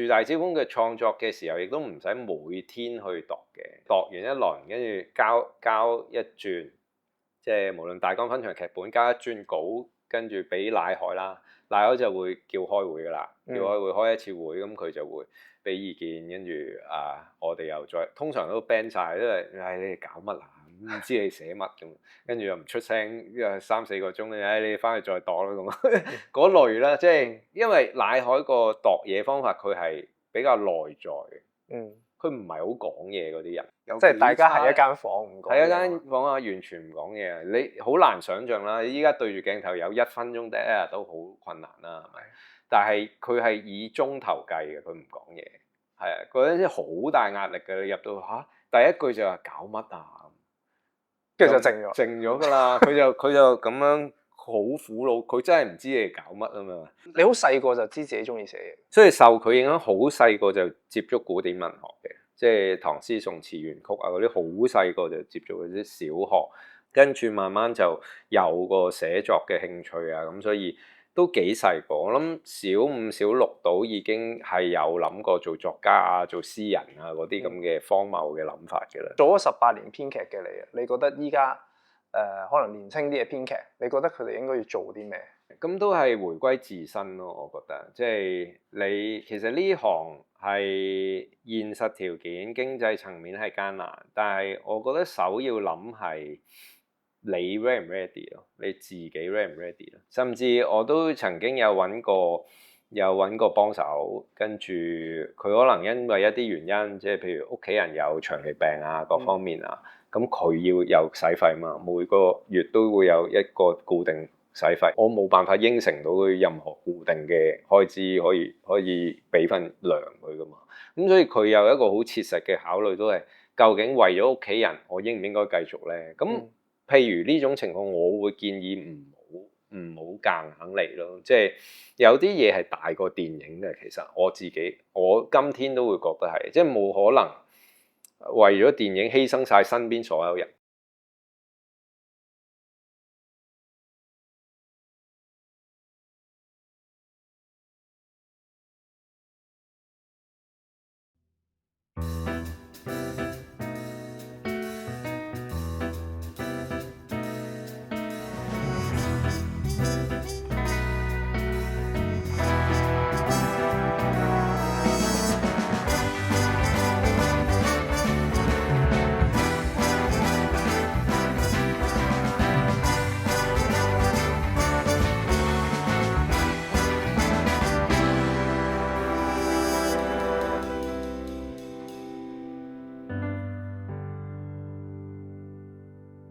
樹大招風嘅創作嘅時候，亦都唔使每天去度嘅，度完一輪跟住交一轉，即係無論大綱分場劇本交一轉稿，跟住俾乃海啦，乃海就會叫開會噶啦，叫開會開一次會，咁佢就會俾意見，跟住我哋又再通常都 ban 曬，因為你哋搞乜啊？唔知你寫乜咁，跟住又唔出聲，因為3-4個鐘咧，你翻去再度啦咁，嗰類啦，即係因為乃海個度嘢方法佢係比較內在嘅，佢唔係好講嘢嗰啲人，即係大家係一間房唔講嘢，係一間房啊，完全唔講嘢，你好難想像啦！依家對住鏡頭有1分鐘 dead air 都好困難啦，係咪？但係佢係以鐘頭計嘅，佢唔講嘢，係啊，嗰陣時好大壓力嘅，你入到第一句就話搞乜啊？跟住就靜咗，靜咗㗎啦。佢就咁樣好苦惱，佢真係唔知你搞乜啊嘛。你好細個就知自己中意寫嘢，所以受佢影響，好細個就接觸古典文學嘅，即係唐詩宋詞元曲啊嗰啲，好細個就接觸嗰啲小學，跟住慢慢就有個寫作嘅興趣啊，咁所以都幾細個。我諗小5小6到已經係有諗過做作家啊、做詩人啊嗰啲咁嘅荒謬嘅諗法嘅啦。做咗18年編劇嘅你覺得依家可能年輕啲嘅編劇，你覺得佢哋應該要做啲咩？咁都係回歸自身咯，我覺得，即係你其實呢行係現實條件、經濟層面係艱難，但係我覺得首要諗係你 ready 唔 ready 咯，你自己 ready 唔 ready 咯。甚至我都曾經有揾過幫手，跟住佢可能因為一啲原因，即係譬如屋企人有長期病啊，各方面啊，咁佢要有使費嘛，每個月都會有一個固定使費，我冇辦法應承到佢任何固定嘅開支可以俾份糧佢噶嘛。咁所以佢有一個好切實嘅考慮，都係究竟為咗屋企人，我應唔應該繼續咧？咁譬如呢種情況，我會建議唔好夾硬嚟咯。即係有啲嘢係大過電影嘅，其實我今天都會覺得係，即係冇可能為咗電影犧牲晒身邊所有人。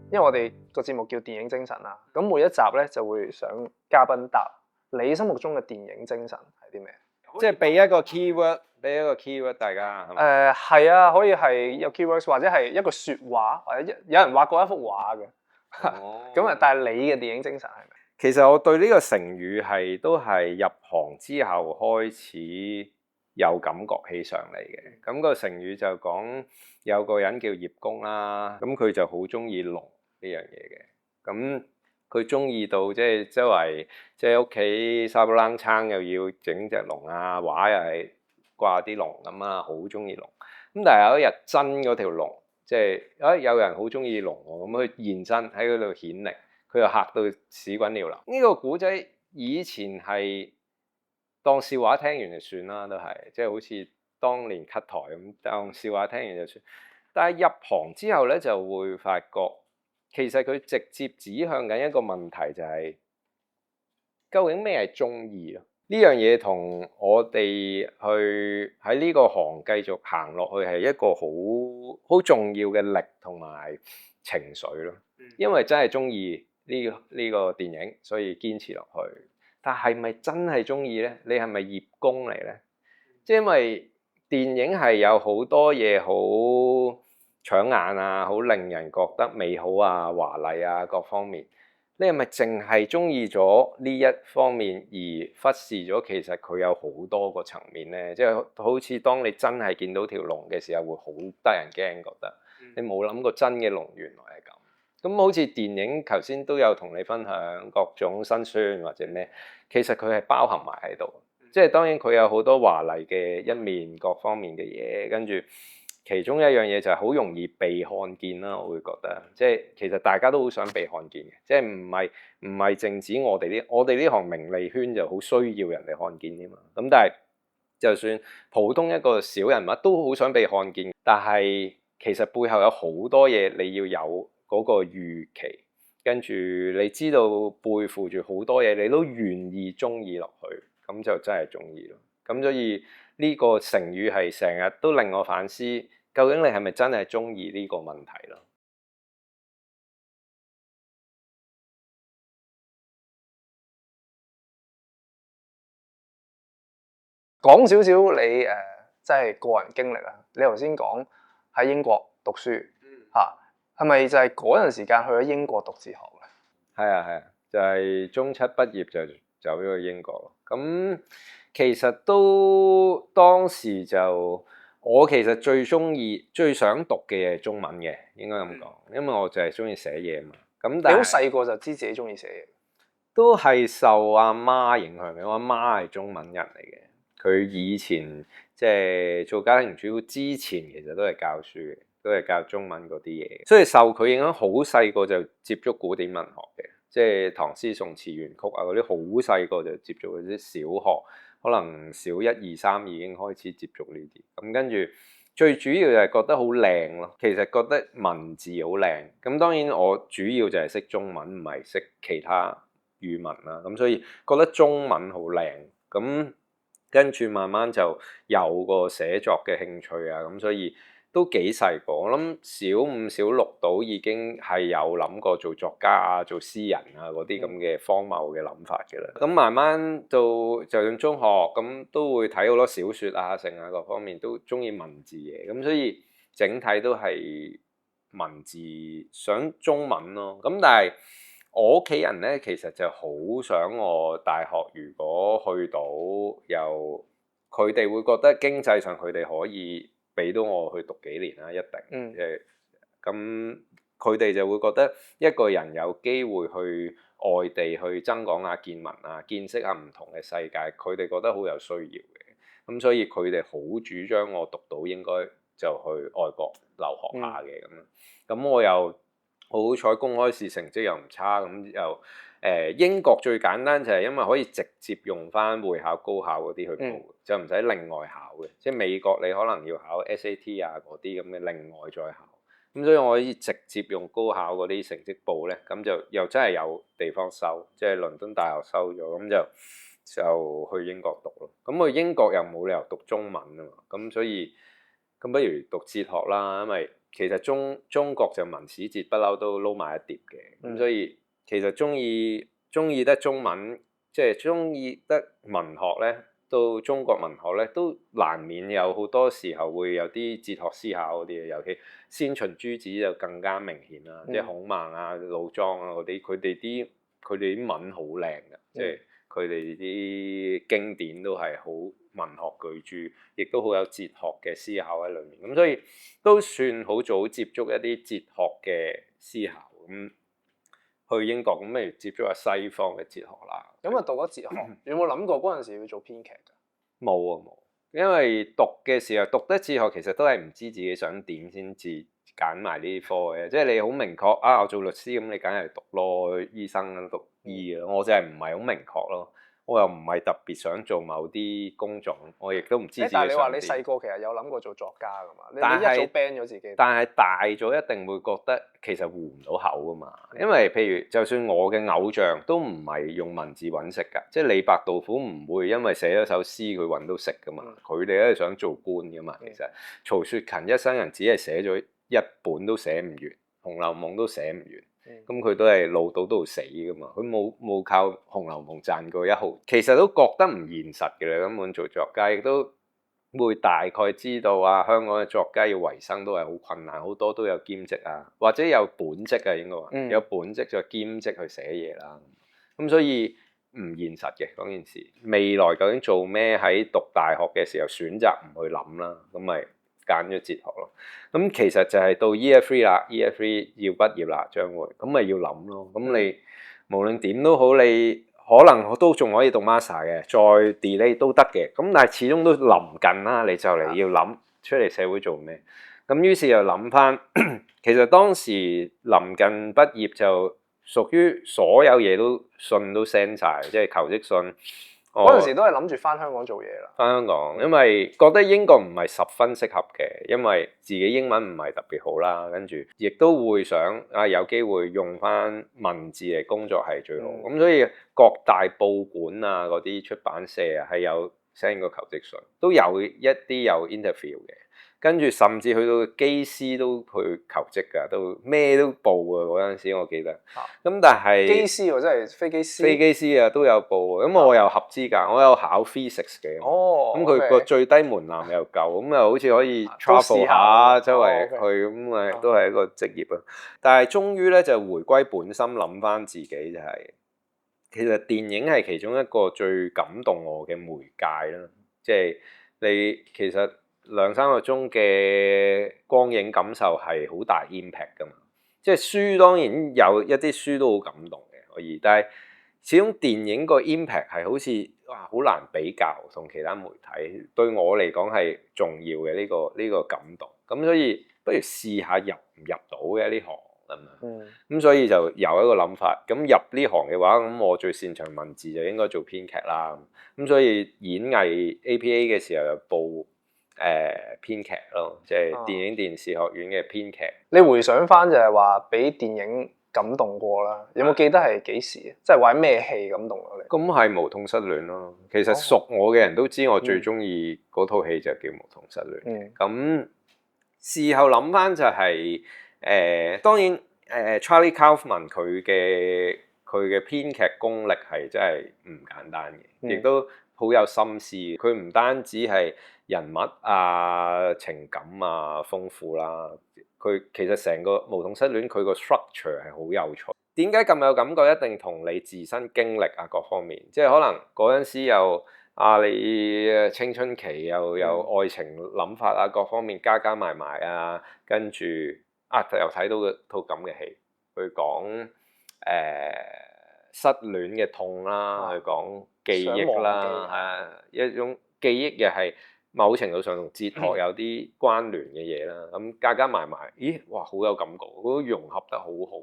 因為我哋個節目叫電影精神啦，咁每一集咧就會想嘉賓答你心目中嘅電影精神係啲咩？即係俾一個 keyword 大家。係啊，可以係有 keywords 或者係一個説話，或者有人畫過一幅畫嘅。咁啊，但係你嘅電影精神係咪？其實我對呢個成語都係入行之後開始有感覺起上嚟嘅。咁個成語就講有個人叫葉公啦，咁佢就好中意龍呢樣嘢嘅。咁佢中意到即係周圍即係屋企沙煲罌罉又要整隻龍啊，畫又係掛啲龍咁啊，好中意龍。咁但係有一日真嗰條龍，即係有人好中意龍喎，咁佢現身喺嗰度顯靈，佢又嚇到屎滾尿流。呢個古仔以前係當笑話聽完就算啦，都係即係好似當年 cut 台咁，當笑話聽完就算。但係入行之後咧，就會發覺其實佢直接指向緊一個問題，就係究竟咩係中意咯？呢樣嘢同我哋去喺呢個行繼續行落去係一個好重要嘅力同埋情緒咯。因為真係中意呢個電影，所以堅持落去。但係咪真係中意咧？你係咪葉公嚟咧？即係因為電影係有好多嘢好搶眼啊，好令人覺得美好啊、華麗啊各方面。你係咪淨係中意咗呢一方面而忽視咗其實佢有好多個層面咧？即係好似當你真係見到條龍嘅時候，會好得人驚，覺得你冇諗過真嘅龍原來係咁。咁好似電影頭先都有同你分享各種辛酸或者咩，其實佢係包含埋喺度。即即係當然佢有好多華麗嘅一面，各方面嘅嘢，跟住其中一樣嘢就係好容易被看見啦。我會覺得，即係其實大家都好想被看見嘅，即係唔係淨止我哋呢行名利圈就好需要人哋看見㗎嘛。咁但係就算普通一個小人物都好想被看見，但係其實背後有好多嘢你要有嗰個預期，跟住你知道背負住好多嘢，你都願意中意落去，咁就真係中意咯。咁所以呢個成語係成日都令我反思，究竟你係咪真係中意呢個問題咯？講少少你即係個人經歷啊！你頭先講喺英國讀書嚇，係咪就係嗰陣時間去咗英國讀哲學咧？係啊，就係中七畢業就走咗去英國咯。咁其實都當時就我其實最中意、最想讀嘅嘢係中文嘅，應該咁講，因為我就係中意寫嘢嘛。咁但係你好細個就知自己中意寫嘢，都係受阿媽影響嘅。我阿媽係中文人嚟嘅，佢以前即係做家庭主婦之前，其實都係教書嘅，都係教中文嗰啲嘢。所以受佢影響，好細個就接觸古典文學嘅，即係唐詩宋詞元曲啊嗰啲，好細個就接觸嗰啲。小學可能小一二三已經開始接觸呢啲。咁跟住最主要就係覺得好靚咯。其實覺得文字好靚。咁當然我主要就係識中文，唔係識其他語文啦。咁所以覺得中文好靚。咁跟住慢慢就有個寫作嘅興趣啊。咁所以都幾細個，我諗小五小六到已經係有諗過做作家啊、做詩人啊嗰啲咁嘅荒謬嘅諗法嘅啦。咁慢慢到就算中學咁都會睇好多小説啊、成啊各方面都中意文字嘢，咁所以整體都係文字想中文咯。咁但係我屋企人咧，其實就好想我大學如果去到又佢哋會覺得經濟上佢哋可以俾到我去讀幾年啦，一定。咁佢哋就會覺得一個人有機會去外地去增廣下見聞啊，見識下唔同嘅世界，佢哋覺得好有需要嘅。咁所以佢哋好主張我讀到應該就去外國留學下嘅咁。咁我又好彩公開試成績又唔差，咁又英國最簡單就係因為可以直接用翻會考高考嗰啲去報，就唔使另外考嘅。即係美國你可能要考 SAT 啊嗰啲咁嘅另外再考，咁所以我可以直接用高考嗰啲成績報咧，咁就又真係有地方收，即係倫敦大學收咗，咁就去英國讀咯。咁去英國又冇理由讀中文啊嘛，咁所以咁不如讀哲學啦，因為其實中國就文史哲不嬲都撈埋一碟嘅，咁所以其實中意得中文，即係中意得文學咧，到中國文學咧都難免有好多時候會有啲哲學思考嗰啲嘢，尤其先秦諸子就更加明顯啦，即係孔孟啊、老莊啊嗰啲，佢哋啲文好靚嘅，即係佢哋啲經典都係好文學巨著，亦都好有哲學嘅思考喺裏面，咁所以都算好早接觸一啲哲學嘅思考咁。去英國咁，不如接觸下西方嘅哲學啦。咁啊，讀咗哲學，有冇諗過嗰陣時要做編劇㗎？冇，因為讀嘅時候讀得哲學，其實都係唔知自己想點先至揀埋呢啲科嘅。即係你好明確啊，我做律師咁，你梗係讀咯，醫生讀醫啊。我就係唔係好明確咯。我又唔係特別想做某啲工種，我亦都唔知自己想點。但係你話你細個其實有諗過做作家㗎嘛？你一早 ban 咗自己。但係大咗一定會覺得其實糊唔到口㗎嘛。因為譬如就算我嘅偶像都唔係用文字揾食㗎，即係李白杜甫唔會因為寫咗首詩佢揾到食㗎嘛。佢哋都係想做官㗎嘛。其實曹雪芹一生人只係寫咗一本都寫唔完，《紅樓夢》都寫唔完。咁佢都係老到都死噶嘛，佢冇靠《紅樓夢》賺過一毫，其實都覺得唔現實嘅啦。根本做作家亦都會大概知道啊，香港嘅作家要維生都係好困難，好多都有兼職啊，或者有本職啊，應該話有本職再兼職去寫嘢啦。咁所以唔現實嘅嗰件事，未來究竟做咩？喺讀大學嘅時候選擇唔去諗啦，咁咪揀咗哲學咯，咁其實就係到 Year 3啦，Year 3要畢業啦，將會咁咪要諗咯。咁你無論點都好，你可能我都仲可以讀 master 嘅，再 delay 都得嘅。咁但係始終都臨近啦，你就嚟要諗出嚟社會做咩？咁於是又諗翻，其實當時臨近畢業就屬於所有嘢都信都 send 晒，即係求職信。嗰陣時都係諗住翻香港做嘢啦。翻香港，因為覺得英國唔係十分適合嘅，因為自己英文唔係特別好啦，跟住亦都會想有機會用翻文字嚟工作係最好。咁所以各大報館啊嗰啲出版社啊係有 send 個求職信，都有一啲有 interview 嘅。跟住甚至去到機師都去求職㗎，都咩都報啊嗰陣時，我記得。咁但係機師喎，真係飛機師。飛機師啊都有報啊，咁我又合資格，我有考 physics 嘅。哦。咁佢個最低門檻又夠，咁又好似可以 travel 下周圍去，咁咪都係一個職業啊。但係終於咧就回歸本心，諗翻自己就係，其實電影係其中一個最感動我嘅媒介啦。即係你其實2-3個鐘嘅光影感受係好大 impact 噶嘛，即係書當然有一啲書都好感動嘅可以，但係始終電影個 impact 係好似好難比較同其他媒體，對我嚟講係重要嘅呢個感動，咁所以不如試下入唔入到嘅呢行咁樣，咁所以就有一個諗法，咁入呢行嘅話，咁我最擅長文字就應該做編劇啦，咁所以演藝 APA 嘅時候就報編劇咯，即係電影電視學院嘅編劇。你回想翻就係話俾電影感動過啦，有冇記得係幾時？即係話咩戲感動咗你？咁係無痛失戀咯。其實熟我嘅人都知我最中意嗰套戲就叫無痛失戀。咁事後諗翻就係當然Charlie Kaufman 佢嘅編劇功力係真係唔簡單嘅，亦都好有心思。佢唔單止係人物啊、情感啊豐富啦，佢其實成個無痛失戀佢個 structure 係好有趣。點解咁有感覺？一定同你自身經歷啊各方面，即係可能嗰陣時又你青春期又有愛情諗法啊各方面加埋埋啊，跟住又睇到套咁嘅戲，佢講失戀嘅痛啦，去講記憶啦，一種記憶又係某程度上同哲學有啲關聯嘅嘢啦。咁加埋埋，咦哇好有感覺，都融合得好好。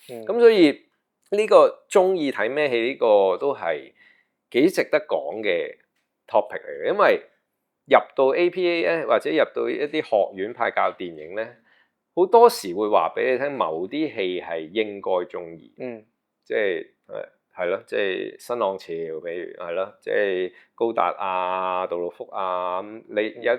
咁所以呢個中意睇咩戲呢個都係幾值得講嘅 topic 嚟嘅，因為入到 APA 咧，或者入到一啲學院派教電影咧，好多時會話俾你聽，某啲戲係應該中意，即係係咯，即係新浪潮，譬如係咯，即係高達啊、杜魯福啊，你有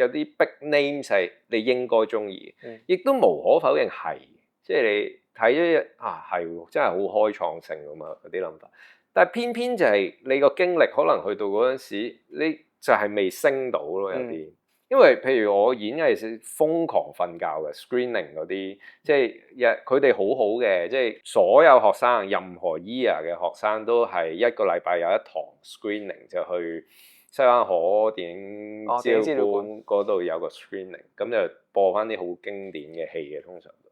啲 big names 係你應該中意，亦都無可否認係，即係你睇咗係真係好開創性㗎嘛嗰啲諗法，但係偏偏就係你個經歷可能去到嗰陣時，你就係未升到咯有啲。因為譬如我演藝係瘋狂瞓覺嘅 screening 嗰啲，即係佢哋好好嘅，即係所有學生任何 year 嘅學生都係一個禮拜有一堂 screening 就去西灣河電影資料館嗰度有個 screening，咁就播翻啲好經典嘅戲嘅，通常都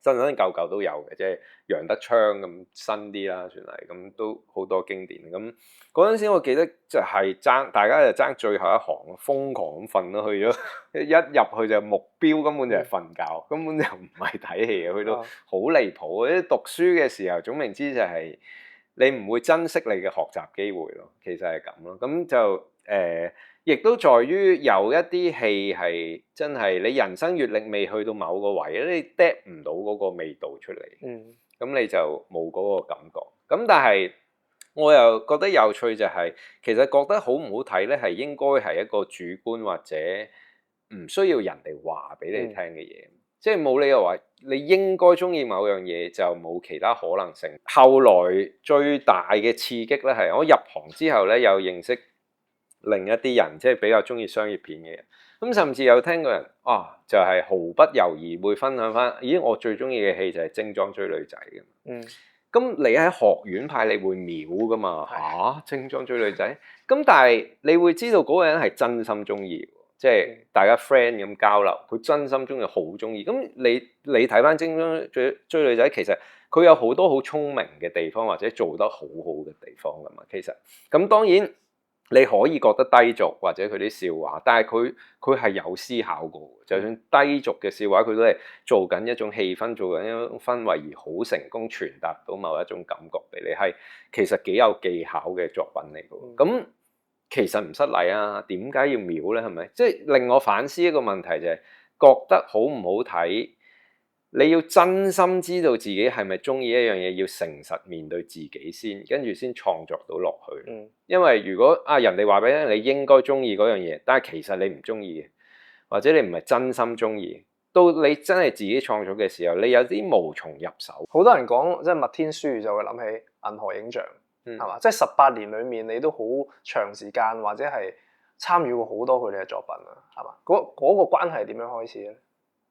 新舊都有嘅，即係楊德昌咁新啲啦，算係咁都好多經典咁。嗰陣時我記得就係大家就爭最後一行，瘋狂咁瞓咯，去咗一入去就目標根本就係瞓覺，根本就唔係睇戲嘅，去到好離譜。啲讀書嘅時候總明知就係你唔會珍惜你嘅學習機會咯，其實係咁咯。咁就亦都在於有一啲戲係真係你人生閱歷未去到某個位，你 get 唔到嗰個味道出嚟，咁你就冇嗰個感覺。咁但係我又覺得有趣就係，其實覺得好唔好睇咧，係應該係一個主觀或者唔需要人哋話俾你聽嘅嘢，即係冇理由話你應該中意某樣嘢就冇其他可能性。後來最大嘅刺激咧係我入行之後咧，有認識另一啲人，即係比較中意商業片嘅人，咁甚至有聽過人就係毫不猶豫會分享翻，咦我最中意嘅戲就係精裝追女仔嘅。咁你喺學院派你會秒噶嘛？精裝追女仔，咁但係你會知道嗰個人係真心中意，即係大家 friend 咁交流，佢真心中意好中意。咁你睇翻精裝追女仔，其實佢有好多好聰明嘅地方或者做得好好嘅地方㗎嘛。其實咁當然你可以覺得低俗或者佢啲笑話，但係佢係有思考過。就算低俗嘅笑話，佢都係做緊一種氣氛，做緊一種氛圍而好成功傳達到某一種感覺俾你，係其實幾有技巧嘅作品嚟嘅。咁其實唔失禮啊，點解要秒咧？係咪？即係令我反思一個問題就係覺得好唔好睇？你要真心知道自己係咪中意一樣嘢，要誠實面對自己先，跟住先創作到落去。因為如果人哋話俾你聽，你應該中意嗰樣嘢，但係其實你唔中意嘅，或者你唔係真心中意，到你真係自己創作嘅時候，你有啲無從入手。好多人講即係麥天書就會諗起銀河映像，係嘛？即係18年裡面你都好長時間或者係參與過好多佢哋嘅作品啊，係嘛？嗰個關係點樣開始咧？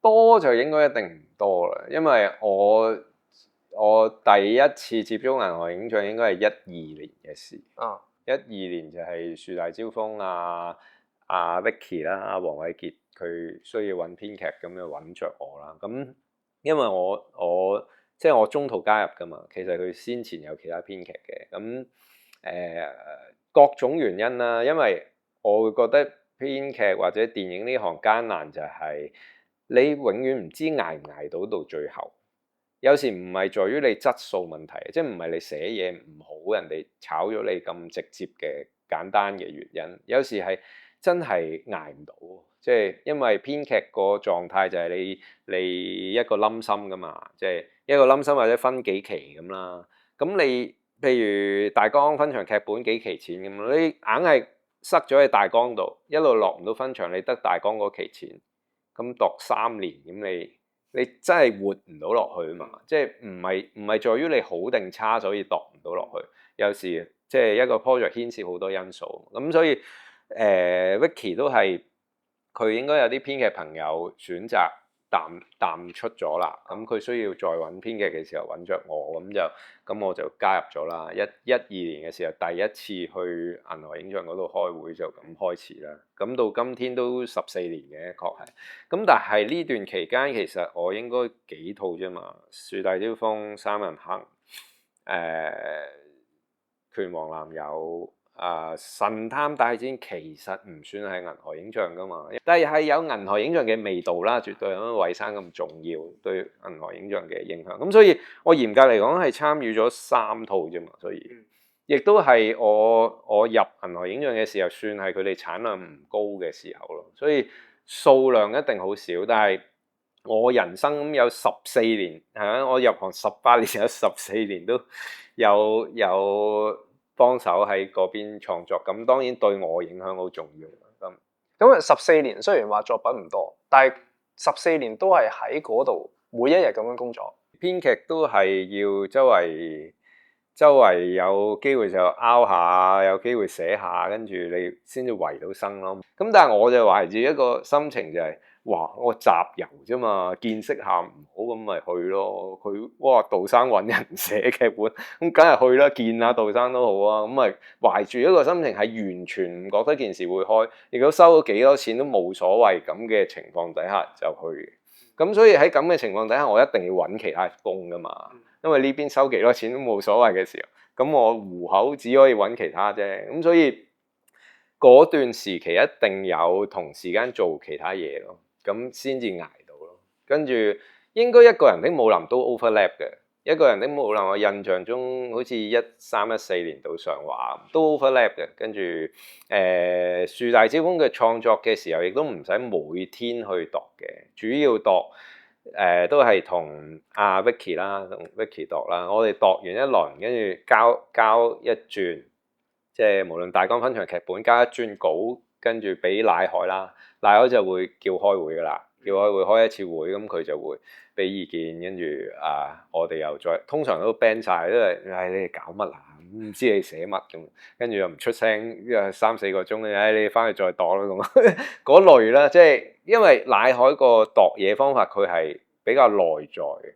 多就應該一定唔多啦，因為我第一次接觸銀河映像應該係12年嘅事。12年就係樹大招風阿 Vicky 啦，黃偉傑佢需要揾編劇咁樣揾着我啦。咁因為我即係我中途加入噶嘛，其實佢先前有其他編劇嘅。咁各種原因啦，因為我會覺得編劇或者電影呢行艱難就係你永遠唔知捱唔捱到最後。有時唔係在於你質素問題，即係唔係你寫嘢唔好，人哋炒咗你咁直接嘅簡單嘅原因。有時係真係捱唔到，即係因為編劇個狀態就係你一個冧心噶嘛，即係一個冧心或者分幾期咁啦。咁你譬如大綱分場劇本幾期錢咁，你硬係塞咗喺大綱度，一路落唔到分場，你得大綱嗰期錢，咁度3年咁你真係活唔到落去啊嘛！即係唔係在於你好定差，所以度唔到落去。有時即係一個 project 牽涉好多因素，咁所以Vicky 都係佢應該有啲編劇朋友選擇淡出咗啦。咁佢需要再揾編劇嘅時候揾着我，咁我就加入咗啦。12年嘅時候第一次去銀河映像嗰度開會就咁開始啦。咁到今天都14年嘅，確係。咁但係呢段期間其實我應該幾套啫嘛，樹大招風、三人行、拳王男友、神探大戰其實唔算係銀河映像噶嘛，但係有銀河映像嘅味道啦，絕對有韋生咁重要對銀河映像嘅影響。咁所以我嚴格嚟講係參與咗3套啫嘛，所以亦都係我入銀河映像嘅時候，算係佢哋產量唔高嘅時候咯。所以數量一定好少，但係我人生有14年，係咪？我入行18年，有14年都有幫手喺嗰邊創作，咁當然對我影響好重要。咁14年雖然話作品唔多，但係14年都係喺嗰度每一日咁樣工作。編劇都係要周圍有機會就拗下，有機會寫下，跟住你先至維到生咯。咁但係我就懷住一個心情就係，哇！我集郵啫嘛，見識下唔好咁咪去咯。佢杜生揾人寫劇本，咁梗係去啦，見下杜生都好啊。咁咪懷住一個心情係完全唔覺得件事會開，如果收咗幾多錢都冇所謂咁嘅情況底下就去。咁所以喺咁嘅情況底下，我一定要揾其他工噶嘛。因為呢邊收幾多錢都冇所謂嘅時候，咁我糊口只可以揾其他啫。咁所以嗰段時期一定有同時間做其他嘢咯，咁先至捱到咯。跟住應該一個人的武林都 overlap 嘅，一個人的武林我印象中好似13、14年到上畫都 overlap 嘅。跟住樹大招風嘅創作嘅時候，亦都唔使每天去度嘅，主要度。都係同阿 Vicky 啦，同 Vicky 度啦。我哋度完一輪，跟住交一轉，即係無論大綱分場劇本交一轉稿，跟住俾乃海啦，乃海就會叫開會噶啦，叫開會開一次會，咁佢就會俾意見，跟住我哋又再通常都 ban 晒，因為你哋搞乜啊？唔知你寫乜咁，跟住又唔出聲，因為3、4個鐘，你翻去再度啦咁，嗰類啦，即係因為乃海個度嘢方法佢係比較內在嘅，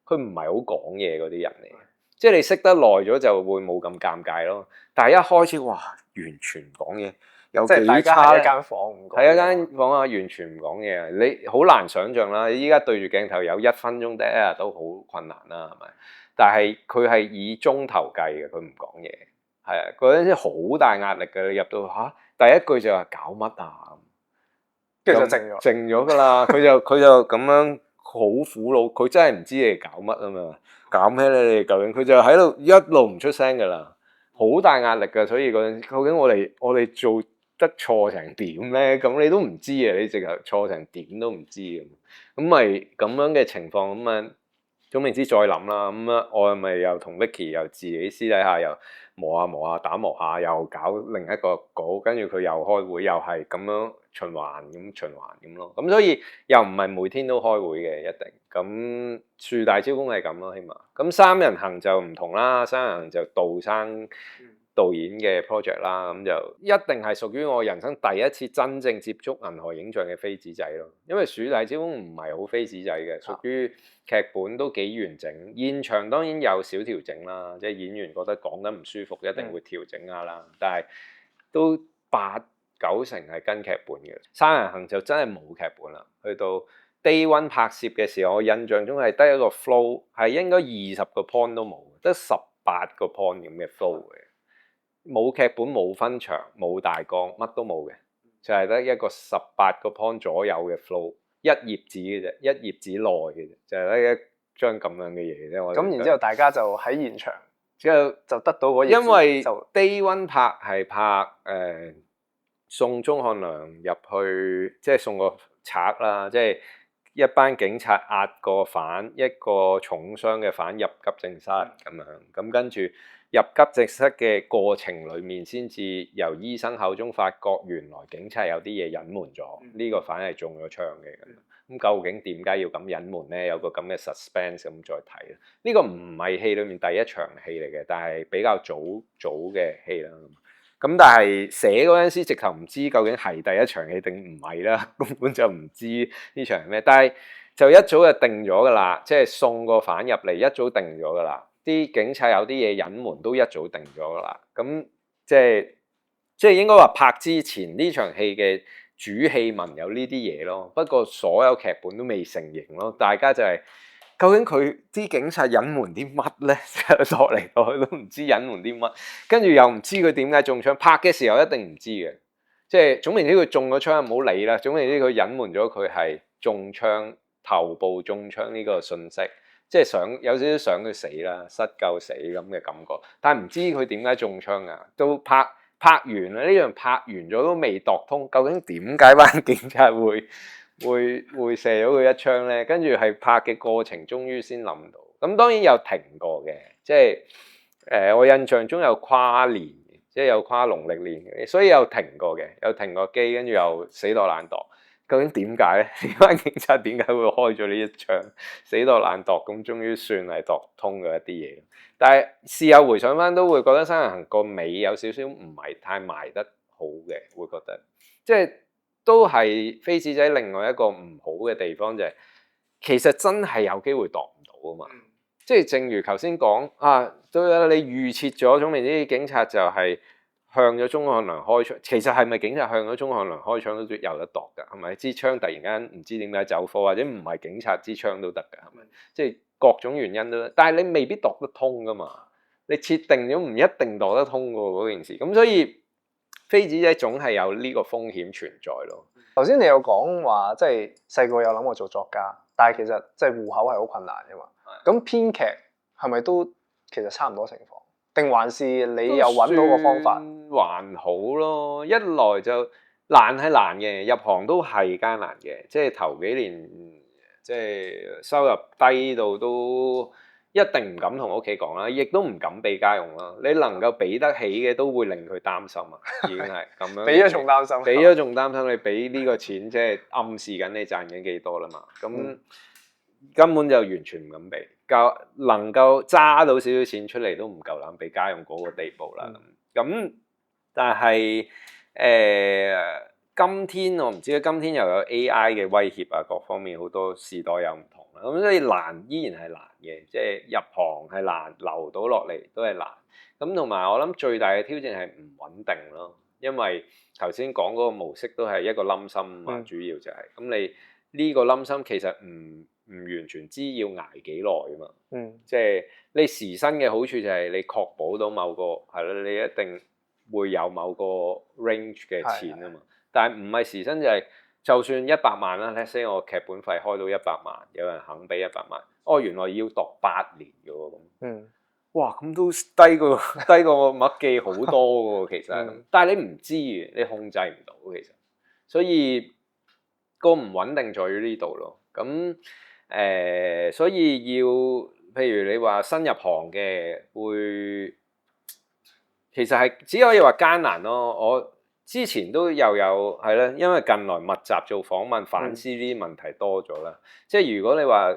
佢唔係好講嘢嗰啲人嚟，即係你識得耐咗就會冇咁尷尬咯。但係一開始哇，完全唔講嘢，有即係大家幾差咧？喺一間房唔講嘢，喺一間房啊，完全唔講嘢啊！你好難想像啦，依家對住鏡頭有1分鐘 dead air 都好困難啦，係咪？但係佢係以鐘頭計嘅，佢唔講嘢，係啊，嗰陣時好大壓力嘅，你入到嚇第一句就話搞乜啊？跟住就靜咗。靜咗㗎啦，佢就咁樣好苦惱，佢真係唔知你哋搞乜啊嘛，搞咩咧？你哋究竟佢就喺度一路唔出聲㗎啦，好大壓力㗎，所以嗰陣究竟我哋做得錯成點咧？咁你都唔知啊，你直頭錯成點都唔知咁咪咁樣嘅情況咁啊，總言之再諗啦，咁啊我咪又同 Vicky 又自己私底下又磨下打磨下，又搞另一個稿，跟住佢又開會，又係咁樣循環咁咯。咁所以又唔係每天都開會嘅一定。咁樹大招風係咁咯，起碼。咁三人行就唔同啦，三人行就杜生導演嘅 project 啦，咁就一定係屬於我人生第一次真正接觸銀河影像嘅飛紙仔咯。因為樹大招風唔係好飛紙仔嘅，屬於劇本都幾完整，現場當然有少調整啦，即係演員覺得講得唔舒服，一定會調整下啦。但係都8、9成係跟劇本嘅。三人行就真係冇劇本啦。去到 Day One 拍攝嘅時候，我印象中係得一個 flow， 係應該20個 point 都冇，得18個 point 咁嘅 flow 嘅。冇劇本冇分場冇大綱乜都冇嘅，就係得一個18個 point 左右嘅 flow， 一頁紙嘅啫，一頁紙內嘅啫，就係得一張咁樣嘅嘢啫。咁然之後大家就喺現場，之後就得到嗰頁紙。因為就 Day One 拍係拍送鐘漢良入去，即係送個賊啦，即係一班警察押個犯，一個重傷嘅犯入急症室咁樣，咁跟住入急症室嘅過程裡面，先至由醫生口中發覺原來警察有啲嘢隱瞞咗，呢個犯係中咗槍嘅咁。咁究竟點解要咁隱瞞咧？有個咁嘅 suspense 咁再睇啦。呢個唔係戲裡面第一場戲嚟嘅，但係比較早嘅戲啦。咁但係寫嗰陣時，直頭唔知究竟係第一場戲定唔係啦，根本就唔知呢場係咩。但係就一早就定咗㗎啦，即係送個犯入嚟一早定咗㗎啦。啲警察有啲嘢隱瞞都一早定咗㗎啦。咁即係應該話拍之前呢場戲嘅主戲文有呢啲嘢咯。不過所有劇本都未成型咯，大家就係、究竟佢啲警察隱瞞啲乜咧？落嚟落去都唔知隱瞞啲乜，跟住又唔知佢點解中槍。拍嘅時候一定唔知嘅，即係總言之佢中咗槍唔好理啦。總言之佢隱瞞咗佢係中槍，頭部中槍呢個信息，即係想有少少想佢死啦，失救死咁嘅感覺。但係唔知佢點解中槍啊？都拍完啦，呢樣拍完咗都未度通，究竟點解班警察會射咗佢一槍咧？跟住係拍嘅過程，終於先諗到。咁當然有停過嘅，即係我印象中有跨年，即係有跨農曆年嘅，所以有停過嘅，有停過機，跟住又死度爛度。究竟點解咧？呢班警察點解會開咗呢一槍？死度爛度咁，終於算係度通咗一啲嘢。但係事後回想翻，都會覺得三人行個尾有少少唔係太埋得好嘅，會覺得即係都係飛紙仔另外一個唔好嘅地方就係、其實真係有機會度唔到啊嘛。即係正如頭先講啊，都你預設咗，總之啲警察就係向咗鐘漢良開槍。其實係咪警察向咗鐘漢良開槍都有得度㗎？係咪支槍突然間唔知點解走火，或者唔係警察支槍都得㗎？係咪？即係各種原因都得，但係你未必度得通㗎嘛。你設定咗唔一定度得通㗎嗰件事。咁所以飛紙仔總係有呢個風險存在咯。頭先你有講話，即係細個有諗過做作家，但係其實即係戶口係好困難嘅嘛。咁編劇係咪都其實差唔多情況？定還是你又揾到個方法？還好咯，一來就難係難嘅，入行都係艱難嘅，即係頭幾年即係收入低到都一定唔敢同屋企講啦，亦都唔敢俾家用啦。你能夠俾得起嘅都會令佢擔心啊，已經係咁樣。俾咗仲擔心，俾咗仲擔心，你俾呢個錢即係暗示緊你賺緊幾多啦嘛，咁根本就完全唔敢俾。能夠揸到少少錢出嚟都唔夠膽俾家用嗰個地步啦。咁但係今天我唔知，今天又有 AI 嘅威脅啊，各方面好多時代又唔同啦。咁所以難依然係難嘅，即係入行係難，留到落嚟都係難。咁同埋我諗最大嘅挑戰係唔穩定咯，因為頭先講嗰個模式都係一個冧心嘛，主要就係、是、咁你呢個冧心其實唔完全知要捱幾耐啊嘛，即係你時薪嘅好處就係你確保到某個係咯，你一定會有某個 range 嘅錢啊嘛，但係唔係時薪就係、是。就算100萬啦 let's say 我劇本費開到100萬，有人肯俾100萬，原來要讀8年嘅喎咁。哇，咁都低過麥記好多嘅喎，其實。但係你唔知嘅，你控制唔到其實，所以個唔穩定在於呢度咯。咁所以要譬如你話新入行嘅會，其實係只可以話艱難咯。我之前都有係啦，因為近來密集做訪問，反思呢啲問題多咗啦。即係如果你話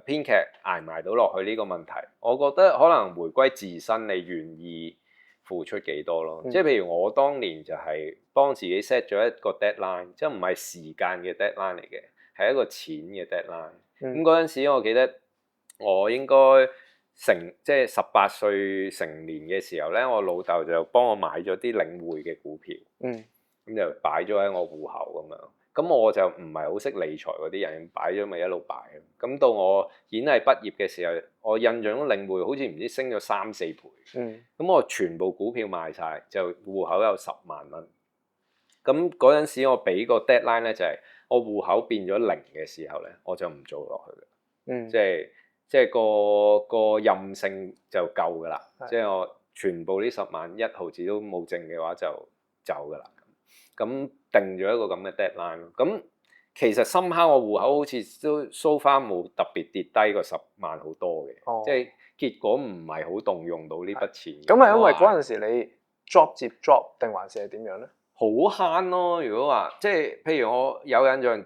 編劇捱埋到落去呢個問題，我覺得可能回歸自身，你願意付出幾多咯。即係譬如我當年就係幫自己 set 咗一個 deadline，即係唔係時間嘅 deadline 嚟嘅，係一個錢嘅 deadline。咁嗰陣時我記得我應該即係18歲成年嘅時候咧，我老豆就幫我買咗啲領匯嘅股票，咁就擺咗喺我戶口咁樣。咁我就唔係好識理財嗰啲人，擺咗咪一路擺。咁到我演藝畢業嘅時候，我印象中領匯好似唔知升咗3-4倍。咁我全部股票賣晒，就戶口有10萬蚊。咁嗰陣時我俾個 deadline 咧，就係我戶口變咗0嘅時候咧，我就唔做落去嘅。即係個任性就夠噶啦，即係我全部呢10萬1毫子都冇剩嘅話就走噶啦。咁定咗一個咁嘅 deadline 咯。咁其實深刻我戶口好似都 so far 冇特別跌低過10萬好多嘅，即係結果唔係好動用到呢筆錢。咁係因為嗰陣時你 job 接 job 定還是係點樣咧？好慳咯！如果話即係譬如我有印象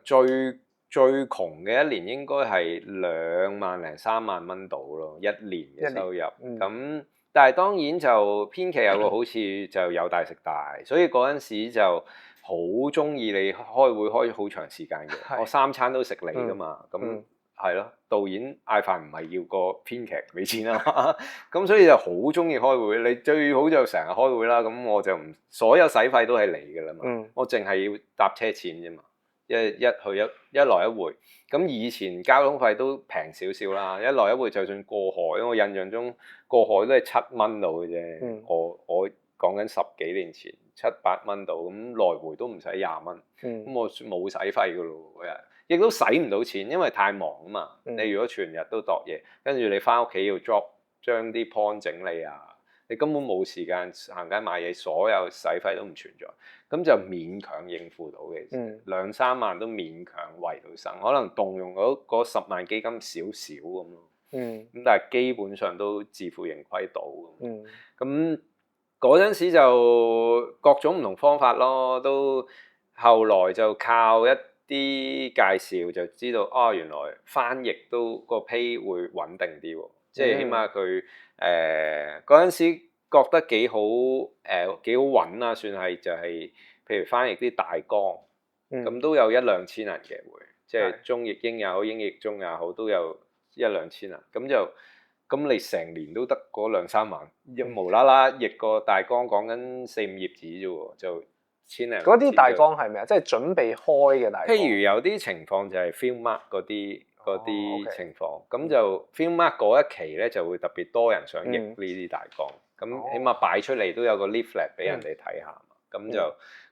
最窮嘅一年應該係2萬零3萬蚊到咯，一年嘅收入。咁但係當然就編劇有個好處就有大食大，所以嗰陣時就好中意你開會開好長時間嘅，我3餐都食你噶嘛。咁係咯，導演嗌飯唔係要個編劇俾錢啊嘛。咁所以就好中意開會，你最好就成日開會啦。咁我就唔所有使費都係你噶啦嘛，我淨係要搭車錢啫嘛。一去一來一回，咁以前交通費都平少少啦，一來一回就算過海，我印象中過海都係7蚊到嘅啫。我講緊10幾年前7-8蚊到，咁來回都唔使20蚊，咁我冇使費噶咯嗰日，亦都使唔到錢，因為太忙啊嘛。你如果全日都度嘢，跟住你翻屋企要將啲 point 整理啊。你根本冇時間行街買嘢，所有使費都唔存在，咁就勉強應付到嘅。2-3萬都勉強維到生，可能動用嗰10萬基金少少咁咯。咁但係基本上都自負盈虧到。咁嗰陣時就各種唔同方法咯，都後來就靠一啲介紹就知道，原來翻譯都個 pay 會穩定啲喎。即係起碼佢嗰陣時覺得幾好穩啦，算係就係譬如翻譯啲大綱，咁都有1-2千人嘅會，即係中譯英也好，英譯中也好，都有1-2千人。咁你成年都得嗰2-3萬，無啦啦譯個大綱講緊4-5頁紙啫喎，就千零。嗰啲大綱係咩啊？即係準備開嘅大綱。譬如有啲情況就係 film mark 嗰啲情況，咁就 film mark 嗰一期咧就會特別多人想譯呢啲大綱，咁起碼擺出嚟都有個 leaflet 俾人哋睇下，咁就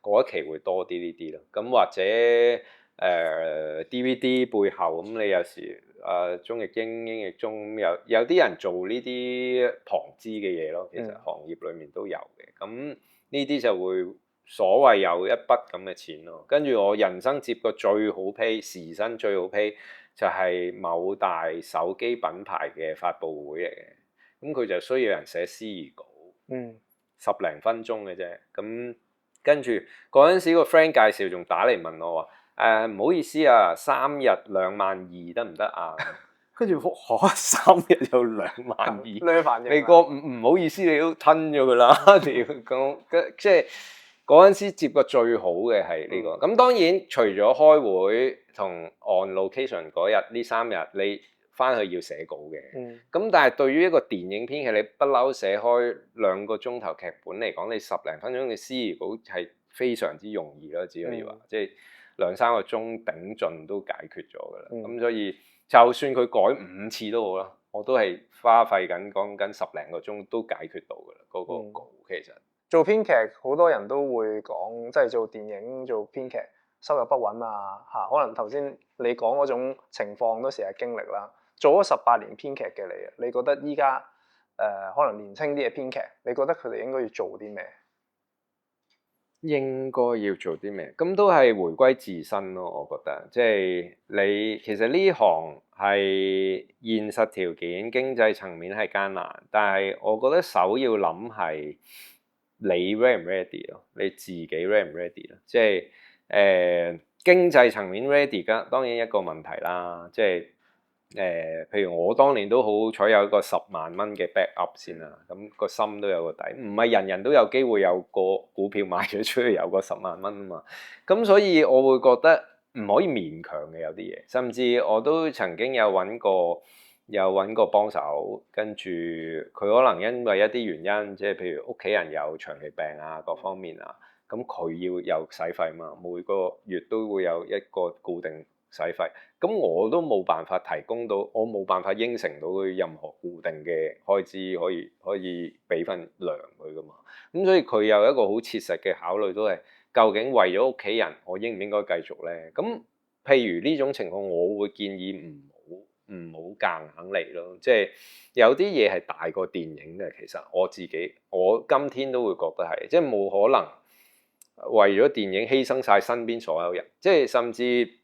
嗰一期會多啲呢啲咯。咁或者DVD 背後咁，你有時中譯英，英譯中，有啲人做呢啲旁支嘅嘢咯。其實行業裡面都有嘅，咁呢啲就會所謂有一筆咁嘅錢咯。跟住我人生接過最好 pay 時薪最好 pay。就係某大手機品牌嘅發佈會嚟嘅，咁佢就需要人寫司儀稿，10零分鐘嘅啫。咁跟住嗰陣時個 friend 介紹仲打嚟問我話，唔好意思啊，3日22000得唔得啊？跟住3日有22000，你個唔好意思，你都吞咗佢啦。即係嗰陣時接過最好嘅係呢個。咁當然除咗開會同 on location 嗰日呢3日，你翻去要寫稿嘅。咁、嗯、但係對於一個電影編劇，你不嬲寫開2個鐘頭劇本嚟講，你10零分鐘嘅司儀稿係非常之容易咯，只可以話，即係2、3個鐘頂盡都解決咗噶啦。咁、所以就算佢改5次都好啦，我都係花費緊講緊10零個鐘都解決到噶啦嗰個稿。其實做編劇好多人都會講，即係做電影做編劇收入不穩啊嚇。可能頭先你講嗰種情況都成日經歷啦。做咗18年編劇嘅你覺得依家可能年輕啲嘅編劇，你覺得佢哋應該要做啲咩？應該要做啲咩？咁都係回歸自身咯，我覺得。即係你其實呢行係現實條件、經濟層面係艱難，但係我覺得首要諗係你 ready 唔 ready 咯，你自己 ready 唔 ready 咯。即係經濟層面 ready 㗎，當然一個問題啦。即係譬如我當年都好彩有一個10萬蚊嘅 backup 先啦，咁個心都有個底，唔係人人都有機會有個股票賣咗出去有個10萬蚊啊嘛，咁所以我會覺得唔可以勉強嘅有啲嘢，甚至我都曾經有揾過幫手，跟住佢可能因為一啲原因，即係譬如屋企人有長期病啊，各方面啊，咁佢要有使費嘛，每個月都會有一個固定使費，咁我都冇辦法提供到，我冇辦法應承到佢任何固定嘅開支可以俾份糧佢噶嘛，咁所以佢有一個好切實嘅考慮都係，究竟為咗屋企人，我應唔應該繼續咧？咁譬如呢種情況，我會建議唔好夾硬嚟咯，即係有啲嘢係大過電影嘅，其實我今天都會覺得係，即係冇可能為咗電影犧牲晒身邊所有人，即係甚至。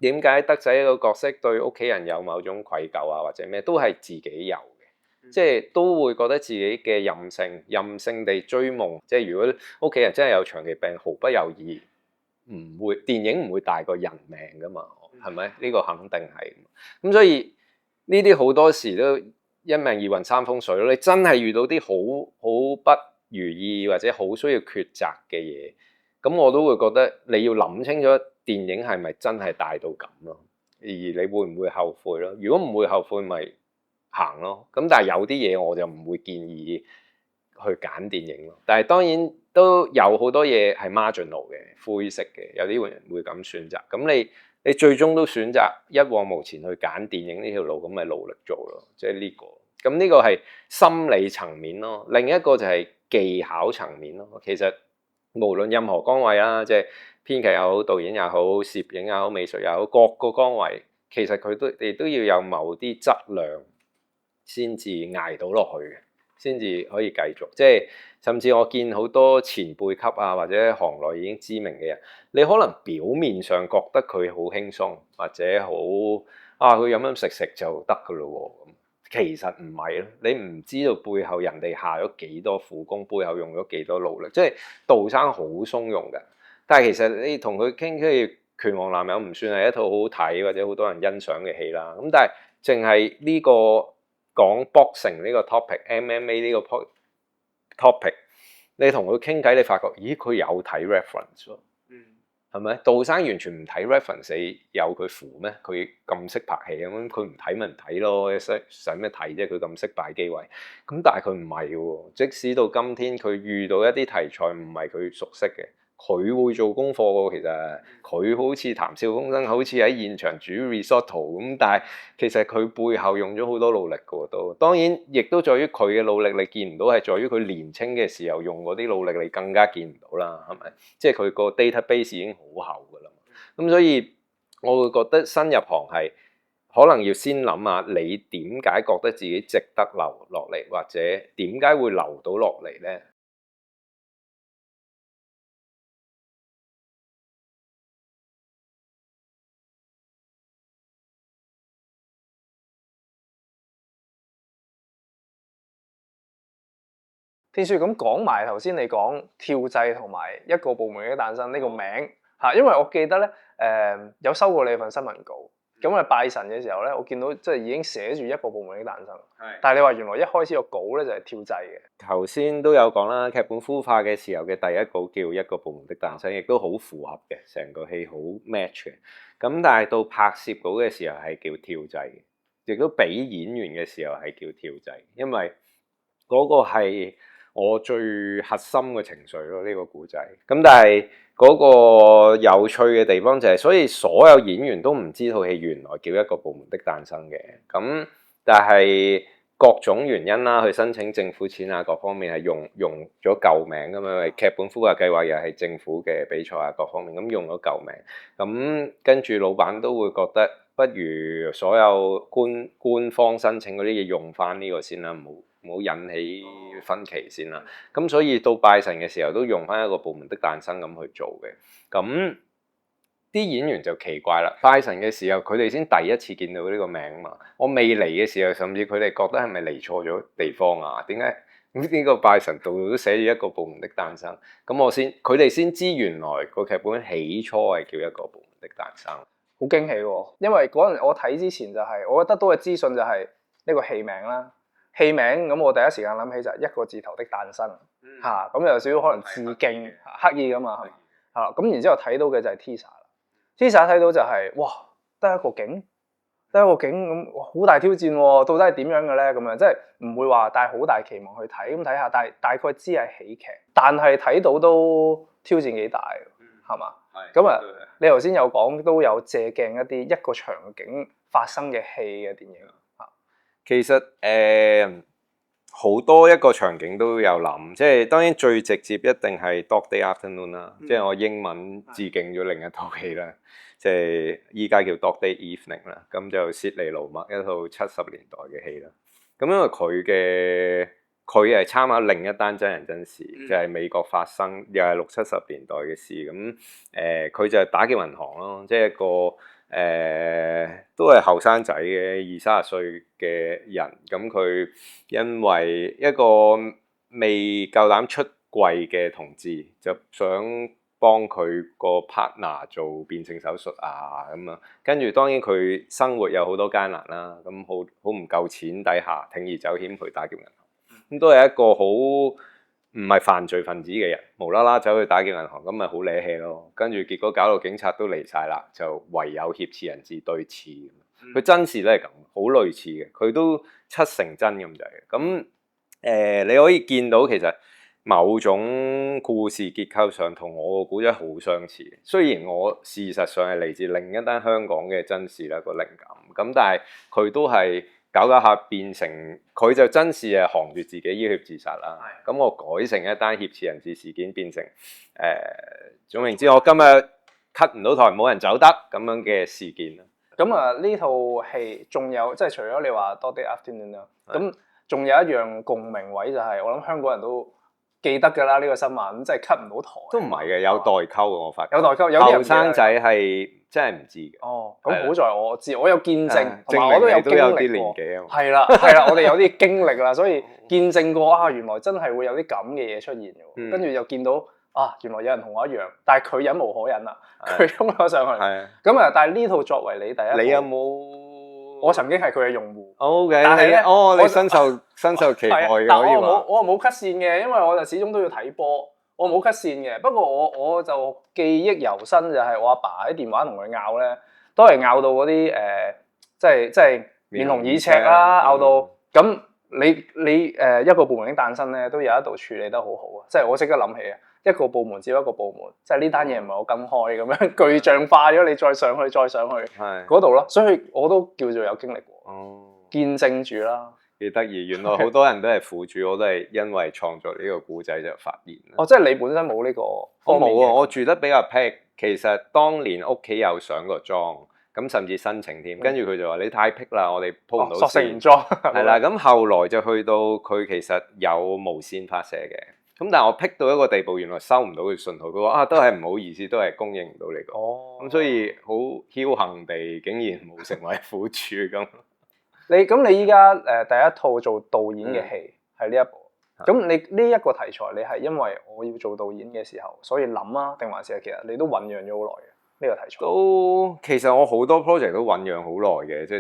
點解德仔一個角色對屋企人有某種愧疚啊，或者咩都係自己有嘅，即係都會覺得自己嘅任性地追夢。即係如果屋企人真係有長期病，毫不猶豫，電影唔會大過人命噶嘛，係咪？呢個肯定係。咁所以呢啲好多時都一命二運三風水咯。你真係遇到啲好不如意或者好需要抉擇嘅嘢，咁我都會覺得你要諗清楚。電影係咪真係大到咁咯？而你會唔會後悔咯？如果唔會後悔，咪行咯。咁但係有啲嘢我就唔會建議去揀電影咯。但係當然都有好多嘢係 marginal 嘅、灰色嘅，有啲人會咁選擇。咁你最終都選擇一往無前去揀電影呢條路，咁咪努力做咯。即係呢個。咁呢個係心理層面咯。另一個就係技巧層面咯。其實無論任何崗位啦，即係。編劇又好，導演又好，攝影又好，美術又好，各個崗位其實佢都要有某啲質量先至捱到落去嘅，先至可以繼續。即係甚至我見好多前輩級啊，或者行內已經知名嘅人，你可能表面上覺得佢好輕鬆，或者好佢飲食就得噶咯喎。其實唔係咯，你唔知道背後人哋下咗幾多苦功，背後用咗幾多努力。即係杜生好鬆容嘅。但係其實你同佢傾，譬如拳王男友唔算係一套好好睇或者好多人欣賞嘅戲啦。咁但係淨係呢個講 boxing 呢個 topic、MMA 呢個 topic，你同佢傾偈，你發覺咦佢有睇 reference 喎，係咪？杜生完全唔睇 reference，你有佢符咩？佢咁識拍戲咁，佢唔睇咪唔睇咯，使咩睇啫？佢咁識擺機位，咁但係佢唔係喎。即使到今天，佢遇到一啲題材唔係佢熟悉嘅。佢會做功課喎，其實佢好似談笑風生，好似喺現場煮 risotto 咁，但係其實佢背後用咗好多努力嘅喎都。當然，亦都在於佢嘅努力，你見唔到係在於佢年青嘅時候用嗰啲努力，你更加見唔到啦，係咪？即係佢個 database 已經好厚㗎啦。咁所以我會覺得新入行係可能要先諗下，你點解覺得自己值得留落嚟，或者點解會留到落嚟咧？天書咁講埋頭先，你講跳掣同埋一個部門嘅誕生呢個名嚇，因為我記得咧有收過你份新聞稿，咁啊拜神嘅時候咧，我見到即係已經寫住一個部門嘅誕生，但係你話原來一開始個稿咧就係跳掣嘅。頭先都有講啦，劇本孵化嘅時候嘅第一稿叫一個部門的誕生，亦都好符合嘅，成個戲好 match 嘅。咁但係到拍攝稿嘅時候係叫跳掣嘅。亦都俾演員嘅時候係叫跳掣，因為嗰個係我最核心嘅情緒咯，呢個故仔。咁但係嗰個有趣嘅地方就係，所以所有演員都唔知套戲原來叫一個部門的誕生嘅。咁但係各種原因啦，去申請政府錢啊，各方面係用咗舊名咁樣，劇本孵化計劃又係政府嘅比賽啊，各方面咁用咗舊名。咁跟住老闆都會覺得，不如所有官方申請嗰啲嘢用翻呢個先啦，唔好引起分歧先啦。咁所以到拜神嘅時候都用翻一個部門的誕生咁去做嘅。咁啲演員就奇怪啦，拜神嘅時候佢哋先第一次見到呢個名嘛。我未嚟嘅時候，甚至佢哋覺得係咪嚟錯咗地方啊？點解呢個拜神度度都寫住一個部門的誕生？咁佢哋先知原來個劇本起初係叫一個部門的誕生。好驚喜喎！因為嗰陣我睇之前就係，我得到嘅資訊就係呢個戲名啦。戲名咁我第一時間諗起就係一個字頭的誕生嚇，咁有少少可能致敬刻意噶嘛，係嘛嚇？咁然之後睇到嘅就係 teaser 睇到就係哇，得一個景咁，好大挑戰喎！到底係點樣嘅咧？咁樣即係唔會話帶好大期望去睇，咁睇下，但係大概知係喜劇，但係睇到都挑戰幾大，係嘛？咁啊，你頭先有講都有借鏡一個場景發生嘅戲嘅電影嚇。其實好多一個場景都有諗，即係當然最直接一定係 Dog Day Afternoon 啦，即係我英文致敬咗另一套戲啦，即係依家叫 Dog Day Evening 啦，咁就薛尼盧默一套70年代嘅戲啦。咁因為佢係參考另一單真人真事，就係美國發生又係60-70年代嘅事。咁佢就係打劫銀行咯，即係一個都係後生仔嘅20-30歲嘅人。咁佢因為一個未夠膽出櫃嘅同志，就想幫佢個 partner 做變性手術啊咁啊。跟住當然佢生活有好多艱難啦，咁好唔夠錢底下鋌而走險去打劫銀行。咁都係一個好唔係犯罪分子嘅人，無啦啦走去打劫銀行，咁咪好瀨氣咯。跟住結果搞到警察都嚟晒啦，就唯有挾持人質對峙。佢真事都係咁，好類似嘅，佢都70%真咁滯嘅。咁你可以見到其實某種故事結構上同我個故仔好相似。雖然我事實上係嚟自另一單香港嘅真事啦，個靈感，咁但係佢都係搞下變成佢就真事係扛住自己要挾自殺啦。咁我改成一單挾持人質事件，變成總言之，我今日 cut 唔到台，冇人走得咁樣嘅事件啦。咁啊，呢套戲仲有即係除咗你話 Dog Day Afternoon 啦，咁仲有一樣共鳴位就係我諗香港人都記得㗎啦，呢個新聞即係 cut 唔到台。都唔係嘅，有代溝嘅，我發覺。有代溝，有啲人後生仔係真係唔知嘅。哦，咁好在我知，我有見證，同埋我都有經歷啲年紀啊。係啦，我哋有啲經歷啦，所以見證過啊，原來真係會有啲咁嘅嘢出現嘅。跟住又見到啊，原來有人同我一樣，但係佢忍無可忍啦，佢衝咗上去。咁啊，但係呢套作為你第一，你有冇？我曾經係佢嘅用戶。OK，但係咧，你身受其害嘅。但我冇 cut 線嘅，因為我就始終都要睇波，我冇 cut 線嘅。不過我就記憶猶新，就係我阿爸喺電話同佢拗咧，都係拗到嗰啲即係面紅耳赤啦，拗到咁你一個部門已經誕生咧，都有一度處理得好好啊！即係我即刻諗起啊，一個部門接一個部門，即係呢單嘢唔係我跟開咁樣具象化咗，你再上去嗰度咯，所以我都叫做有經歷過，見證住啦。幾得意，原來好多人都係苦主，我都係因為創作呢個故仔就發現啦。哦，即係你本身冇呢個？我冇啊，我住得比較僻。其實當年屋企有上過妝，咁甚至申請添，跟住佢就話你太僻啦，我哋鋪唔到線。索性唔裝。係啦，咁後來就去到佢其實有無線發射嘅，咁但係我僻到一個地步，原來收唔到佢信號。佢話都係唔好意思，都係供應唔到你個。咁所以好僥倖地，竟然冇成為苦主咁。你依家第一套做導演嘅戲係呢一部，咁你呢一個題材你係因為我要做導演嘅時候，所以諗啊，定還是係其實你都醖釀咗好耐嘅呢個題材？都其實我好多 project 都醖釀好耐嘅，即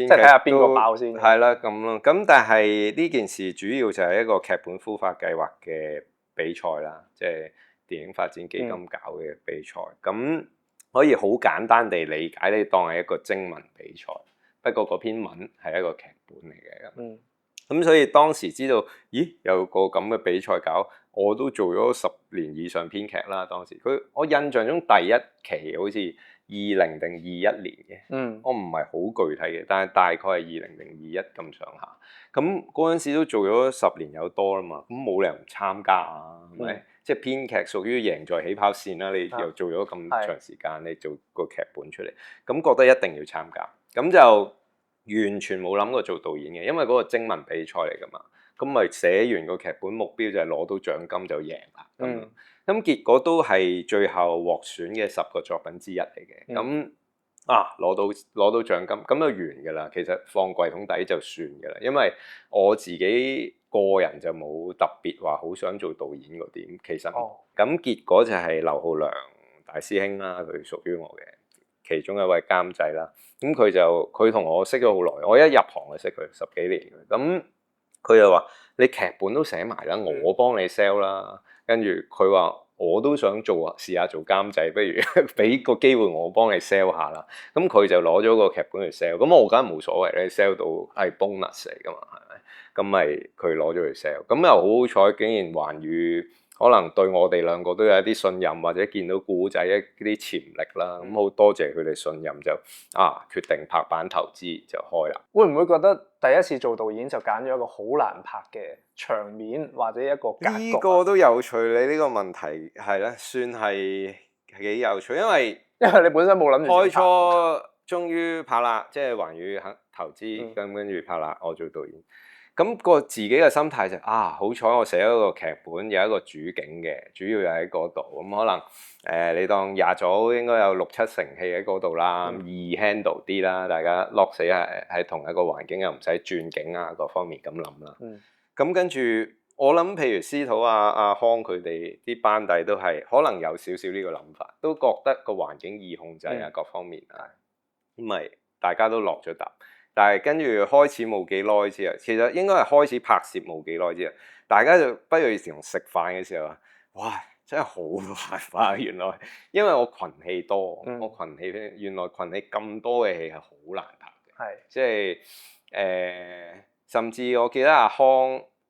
係睇下邊個爆先。係啦咁咯，咁但係呢件事主要就係一個劇本孵化計劃嘅比賽啦，即係電影發展基金搞嘅比賽。咁可以好簡單地理解，你當係一個徵文比賽。不過嗰篇文係一個劇本嚟嘅咁。嗯，咁所以當時知道，咦有個咁嘅比賽搞，我都做咗10年以上編劇啦。當時我印象中第一期好似20定21年嘅，我唔係好具體嘅，但係大概係20定21咁上下。咁嗰陣時都做咗10年有多啦嘛，咁冇理由唔參加啊，係咪？即係編劇屬於贏在起跑線啦，你又做咗咁長時間，你做個劇本出嚟，咁覺得一定要參加，咁就完全冇諗過做導演嘅，因為嗰個徵文比賽嚟噶嘛，咁咪寫完個劇本，目標就係攞到獎金就贏啦。咁結果都係最後獲選嘅10個作品之一嚟嘅，咁攞到獎金，咁就完㗎啦。其實放櫃桶底就算㗎啦，因為我自己個人就冇特別話好想做導演嗰啲，其實咁結果就係劉浩良大師兄啦，佢屬於我嘅其中一位監製啦。咁佢同我識咗好耐，我一入行就識佢10幾年嘅。咁佢就話：你劇本都寫埋啦，我幫你 sell 啦。跟住佢話：我都想試下做監製，不如俾個機會我幫你 sell 下啦。咁佢就攞咗個劇本去 sell，咁我梗係冇所謂咧，sell 到係 bonus 嚟噶嘛，係咪？咁咪佢攞咗去 sell，咁又好彩，竟然環宇可能對我哋兩個都有一啲信任，或者見到故仔一啲潛力啦。咁好多謝佢哋信任，就決定拍板投資就開啦。會唔會覺得第一次做導演就揀咗一個好難拍嘅場面或者一個格局？呢個都有趣，你呢個問題係咧，算係幾有趣，因為你本身冇諗住開初終於拍啦，即係環宇肯投資，咁跟住拍啦，我做導演。咁個自己嘅心態就好彩我寫咗個劇本，有一個主景嘅，主要又喺嗰度。咁可能你當廿組應該有6-7成戲喺嗰度啦，易 handle 啲啦，大家 lock 死喺同一個環境，又唔使轉景啊，各方面咁諗啦。咁跟住我諗，譬如司徒阿康佢哋啲班底都係可能有少少呢個諗法，都覺得個環境易控制啊，各方面啊，咁咪大家都落咗答。但係跟住開始冇幾耐之後，其實應該係開始拍攝冇幾耐之後，大家就不約而同食飯嘅時候，哇！真係好難拍，原來因為我群戲多，我群戲原來群戲咁多嘅戲係好難拍嘅，即係甚至我記得阿康，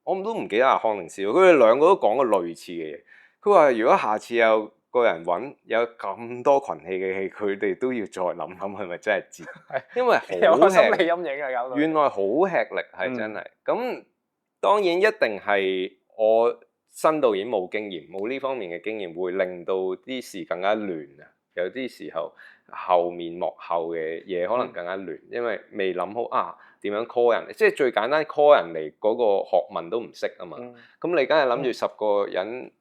我都唔記得阿康定司徒，佢哋兩個都講過類似嘅嘢。佢話如果下次有個人揾有咁多群戲嘅戲，佢哋都要再諗諗係咪真係接，因為好心理陰影啊，搞到原來好吃力係真係。咁當然一定係我新導演冇經驗，冇呢方面嘅經驗，會令到啲事更加亂啊。有啲時候後面幕後嘅嘢可能更加亂，因為未諗好點樣 call 人，即係最簡單 call 人嚟嗰個學問都唔識啊嘛。咁你梗係諗住10個人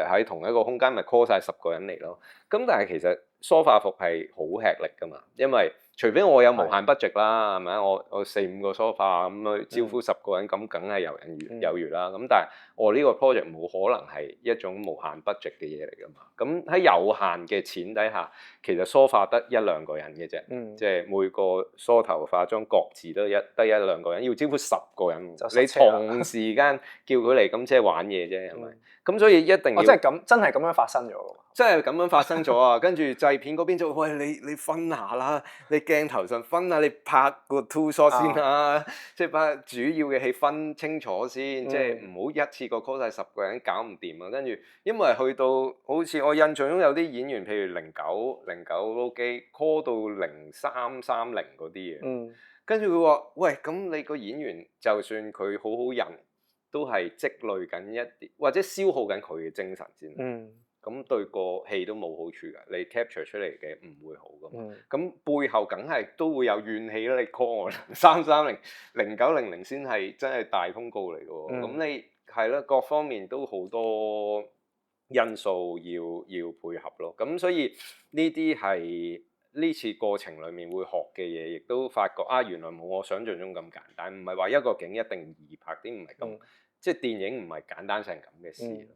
喺同一個空間，咪 call 晒10個人嚟咯。咁但係其實梳化服係好吃力噶嘛，因為除非我有無限 budget 啦，係咪？我4-5個 sofa 咁去招呼10個人，咁梗係游刃有餘啦。咁但係我呢個 project 冇可能係一種無限 budget 嘅嘢嚟噶嘛。咁喺有限嘅錢底下，其實梳化得1-2個人嘅啫，即係每個梳頭化妝各自都得一兩個人，要招呼10個人，你同時間叫佢嚟，咁即係玩嘢啫，係咪？咁所以一定要真係咁樣發生咗喎！真係咁樣發生咗啊！跟住製片嗰邊就喂，你分下啦，你鏡頭上分下，你拍個 two shot 先啦，即係把主要嘅戲分清楚先，即係唔好一次過 call 晒10個人搞唔掂啊！跟住因為去到好似我印象中有啲演員，譬如09撈機 call 到0330嗰啲嘅，跟住佢話：喂，咁你個演員就算佢好好人，都係積累緊一啲，或者消耗緊佢嘅精神先。咁對個戲都冇好處㗎，你 capture 出嚟嘅唔會好㗎嘛。咁背後梗係都會有怨氣啦。你 call 我330、0900先係真係大通告嚟㗎喎。咁你係咯，各方面都好多因素要配合咯。咁所以呢啲係呢次過程裡面會學嘅嘢，亦都發覺原來冇我想象中咁簡單，唔係話一個景一定易拍啲，唔係咁，即係電影唔係簡單成咁嘅事咯。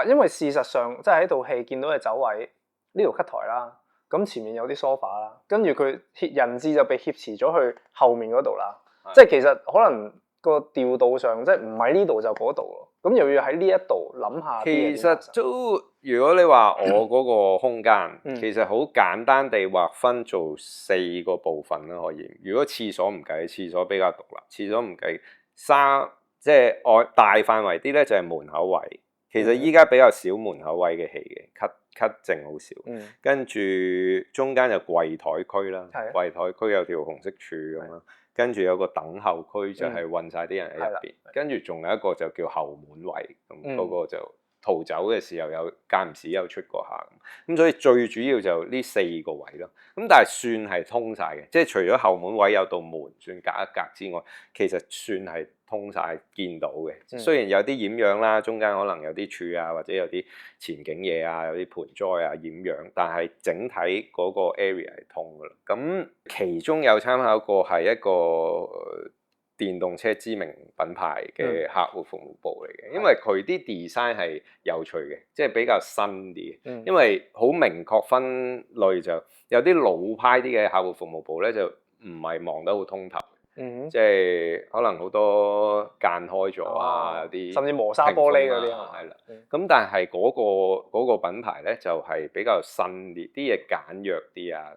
因為事實上，即係喺套戲見到嘅走位，呢度 cut 台啦，咁前面有啲 sofa 啦，跟住佢人質就被挾持咗去後面嗰度啦，即係其實可能個調度上，即係唔喺呢度就嗰度咯。咁又要喺呢一度諗下啲嘢點其發生。實都如果你話我嗰個空間，其實好簡單地劃分做4個部分啦，可以。如果廁所唔計，廁所比較獨立，廁所唔計即係外大範圍啲咧，就係門口位。其實依家比較少門口位嘅戲嘅，cut 剩好少。跟住中間就櫃台區啦，櫃台區有條紅色柱咁啦。跟住有個等候區就係韞晒啲人喺入邊，跟住仲有一個就叫後門位，咁嗰個就逃走嘅時候有間唔時有出過下，咁所以最主要就呢4個位咯。咁但係算係通晒嘅，即係除咗後門位有道門算隔一隔之外，其實算係通晒見到嘅。雖然有啲掩樣啦，中間可能有啲柱啊，或者有啲前景嘢啊，有啲盆栽啊掩樣，但係整體嗰個 area 係通噶啦。咁其中有參考過係一個電動車知名品牌嘅客戶服務部嚟嘅，因為佢啲 design 係有趣嘅，即係比較新啲嘅。因為好明確分類，就有啲老派啲嘅客戶服務部咧，就唔係望得好通透。即係可能好多間開咗啊，有啲甚至磨砂玻璃嗰啲係啦。咁但係嗰個品牌咧就係比較新啲，啲嘢簡約啲啊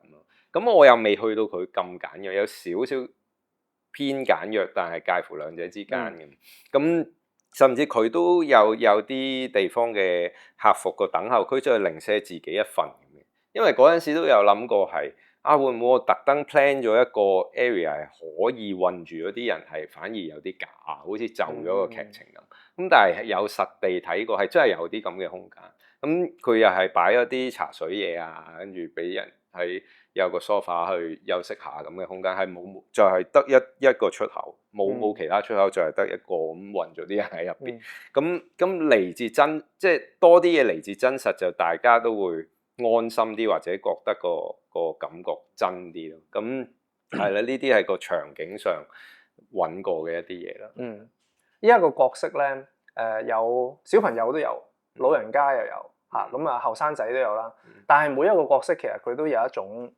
咁。咁我又未去到佢咁簡約，有少少偏簡約，但係介乎兩者之間嘅。咁甚至佢都有啲地方嘅客服個等候區，即係零舍自己一份嘅。因為嗰陣時都有諗過係。會唔會我特登 plan 咗一個 area 係可以韞住嗰啲人，係反而有啲假，好似就咗個劇情咁。咁但係有實地睇過，係真係有啲咁嘅空間。咁佢又係擺咗啲茶水嘢啊，跟住俾人喺有個 sofa 去休息下咁嘅空間，係冇就係得一個出口，冇其他出口，就係得一個咁韞咗啲人喺入邊。咁嚟自真，即係多啲嘢嚟自真實，就大家都會安心啲，或者覺得個感覺真啲咯。咁係啦，呢啲係個場景上揾過嘅一啲嘢啦。依家個角色咧，有小朋友都有，老人家又有嚇，咁啊後生仔都有啦。但係每一個角色其實佢都有一種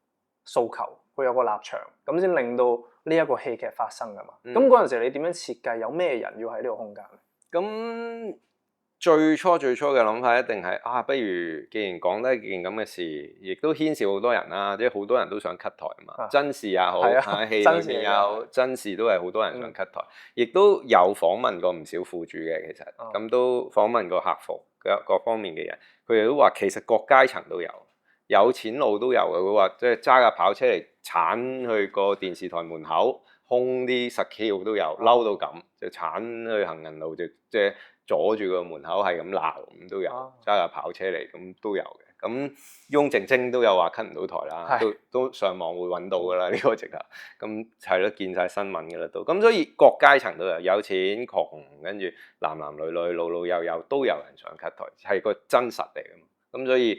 訴求，佢有個立場，咁先令到呢一個戲劇發生噶嘛。咁嗰陣時你點樣設計？有咩人要喺呢個空間？咁最初嘅諗法一定係不如既然講得一件咁嘅事，亦都牽涉好多人啦，即係好多人都想 cut 台嘛。真事也好，戲裏面也好，真事都係好多人想 cut 台，亦都有訪問過唔少苦主嘅，其實咁都訪問過客服各方面嘅人，佢哋都話其實各階層都有錢佬都有嘅。佢話即係揸架跑車嚟鏟去個電視台門口，空啲實 Q 都有，嬲到咁就鏟去行人路，即係阻住個門口係咁鬧，咁都有揸架跑車嚟，咁都有嘅。咁翁靜晶都有話 cut 唔到台啦，都上網會揾到噶啦呢個直頭。咁係咯，見晒新聞噶啦都。咁所以各階層都有錢窮，跟住男女老幼幼都有人想 cut 台，係個真實嚟噶嘛。咁所以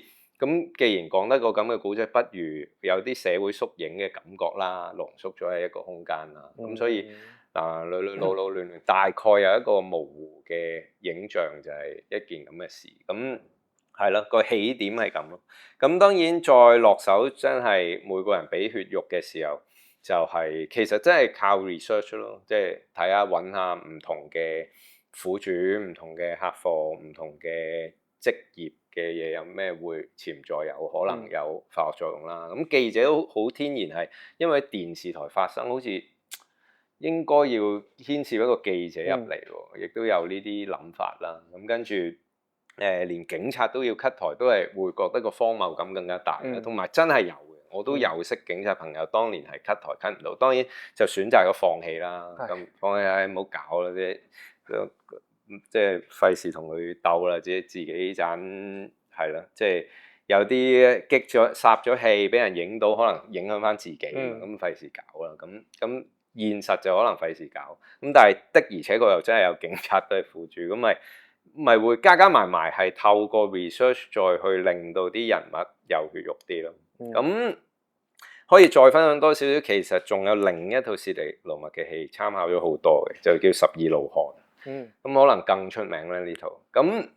既然講得個咁嘅故仔，不如有啲社會縮影嘅感覺啦，濃縮咗喺一個空間啦。咁所以老亂，大概有一個模糊嘅影像，就係一件咁嘅事。咁係咯，個起點係咁咯。咁當然再落手，真係每個人俾血肉嘅時候，就係其實真係靠 research 咯，即係睇下揾下唔同嘅苦主、唔同嘅客貨、唔同嘅職業嘅嘢有咩會潛在有可能有化學作用啦。咁記者都好天然係因為電視台發生，好似應該要牽涉一個記者入嚟喎，亦都有呢啲諗法啦。咁跟住連警察都要 cut 台，都係會覺得個荒謬感更加大啦。同埋真係有嘅，我都有識警察朋友，當年係 cut 台 cut 唔到，當然就選擇咗放棄啦。咁放棄唔好搞啦，即係費事同佢鬥啦，自己盞係啦，即係有啲激咗霎咗氣，俾人影到，可能影響翻自己，咁費事搞啦。咁現實就可能費事搞，咁但係的而且確又真係有警察都係輔助，咁咪會加埋係透過 research 再去令到啲人物有血肉啲咯。咁可以再分享多少少，其實仲有另一套史迪盧默嘅戲參考咗好多嘅，就叫《十二怒漢》。咁可能更出名咧呢套。咁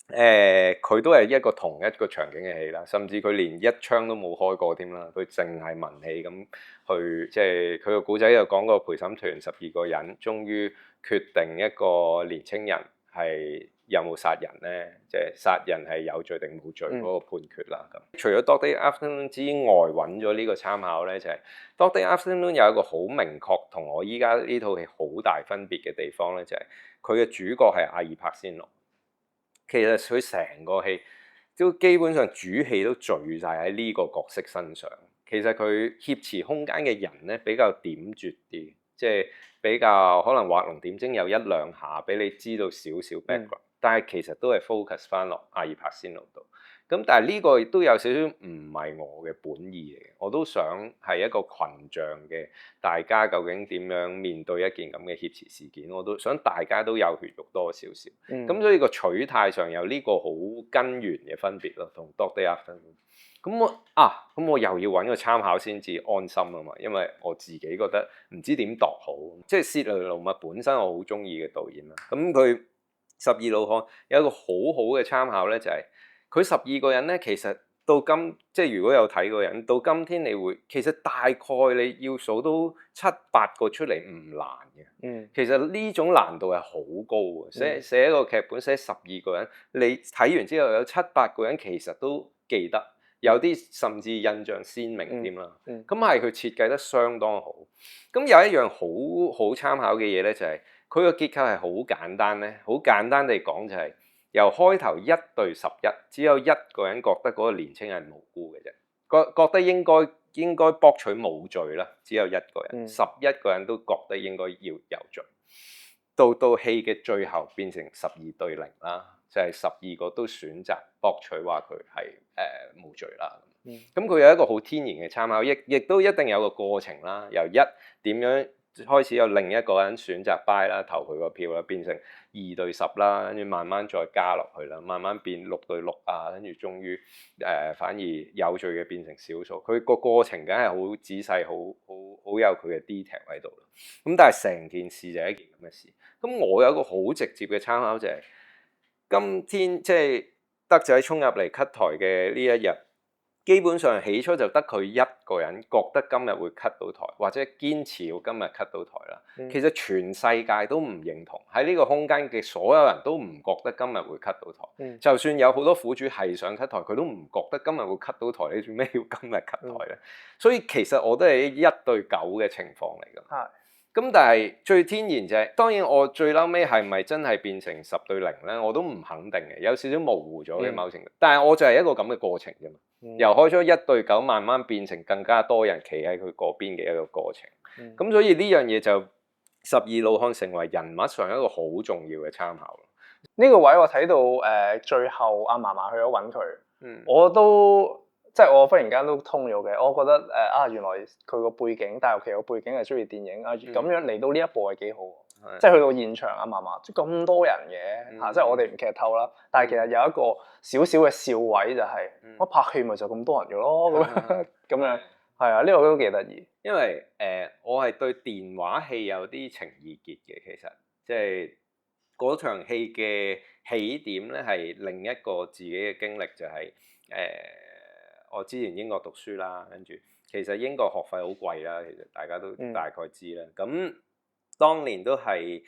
佢都係一個同一個場景嘅戲啦，甚至佢連一槍都冇開過添啦，佢淨係文戲咁去，即係佢個古仔就講個陪審團12個人，終於決定一個年青人係有冇殺人咧？即係殺人係有罪定冇罪嗰個判決啦。咁除咗 Dog Day Afternoon 之外，揾咗呢個參考咧，就係 Dog Day Afternoon 有一個好明確同我依家呢套戲好大分別嘅地方咧，就係佢嘅主角係阿爾柏仙奴。其實佢成個戲都基本上主戲都聚晒喺呢個角色身上。其實佢挾持空間嘅人咧比較點綴啲，即係比較可能畫龍點睛有一兩下俾你知道少少 background，但係其實都係 focus 翻落阿爾柏仙奴度。咁但係呢個亦都有少少唔係我嘅本意嚟嘅，我都想係一個群像嘅，大家究竟點樣面對一件咁嘅挾持事件，我都想大家都有血肉多少少。咁所以個取態上有呢個好根源嘅分別咯，同 Dog Day Afternoon。咁我又要揾個參考先至安心啊嘛，因為我自己覺得唔知點度好，即係薛雷盧密本身我好中意嘅導演啦。咁佢十二怒漢有一個好好嘅參考咧，就係佢12個人咧，其實到即係如果有睇過人，到今天你會其實大概你要數到7、8個出嚟唔難嘅。其實呢種難度係好高嘅，寫一個劇本寫12個人，你睇完之後有7、8個人其實都記得。有啲甚至印象鮮明添啦，咁係佢設計得相當好。咁有一樣好參考嘅嘢咧，就係佢個結構係好簡單咧，好簡單地講就係由開頭1對11，只有一個人覺得嗰個年青人無辜嘅啫，覺得應該駁取無罪啦，只有一個人，11個人都覺得應該要有罪。到戲嘅最後變成12對0啦。就係12個都選擇駁取話佢係無罪啦。咁佢有一個好天然嘅參考，亦都一定有個過程啦。由點樣開始有另一個人選擇 buy 啦，投佢個票啦，變成2對10啦，跟住慢慢再加落去啦，慢慢變6對6啊，跟住終於反而有罪嘅變成少數。佢個過程梗係好仔細，好有佢嘅 detail 喺度啦。咁但係成件事就係一件咁嘅事。咁我有一個好直接嘅參考就係。今天即係德仔衝入嚟 cut 台嘅呢一日，基本上起初就得佢一個人覺得今日會 cut 到台，或者堅持要今日 cut 到台啦。其實全世界都唔認同，喺呢個空間嘅所有人都唔覺得今日會 cut 到台。就算有好多苦主係想 cut 台，佢都唔覺得今日會 cut 到台。你做咩要今日 cut 台咧？所以其實我都係1對9嘅情況嚟㗎。咁但係最天然就係，當然我最嬲尾係咪真係變成10對0咧？我都唔肯定嘅，有少少模糊咗嘅某程度。但係我就係一個咁嘅過程啫嘛，由開咗1對9，慢慢變成更加多人企喺佢嗰邊嘅一個過程。咁所以呢樣嘢就12怒漢成為人物上一個好重要嘅參考。呢個位我睇到最後阿嫲嫲去咗揾佢，我都。即係我忽然間都通咗嘅，我覺得原來佢個背景，大學期個背景係中意電影啊，咁樣嚟到呢一步係幾好，即係去到現場阿嫲嫲，即係咁多人嘅即係我哋唔劇透啦，但係其實有一個少少嘅笑位就係，我拍戲咪就咁多人嘅咯，咁樣係啊，呢個都幾得意。因為我係對電話戲有啲情意結嘅，其實即係嗰場戲嘅起點咧係另一個自己嘅經歷，就係我之前英國讀書啦，跟住其實英國學費好貴啦，其實大家都大概知啦。咁當年都係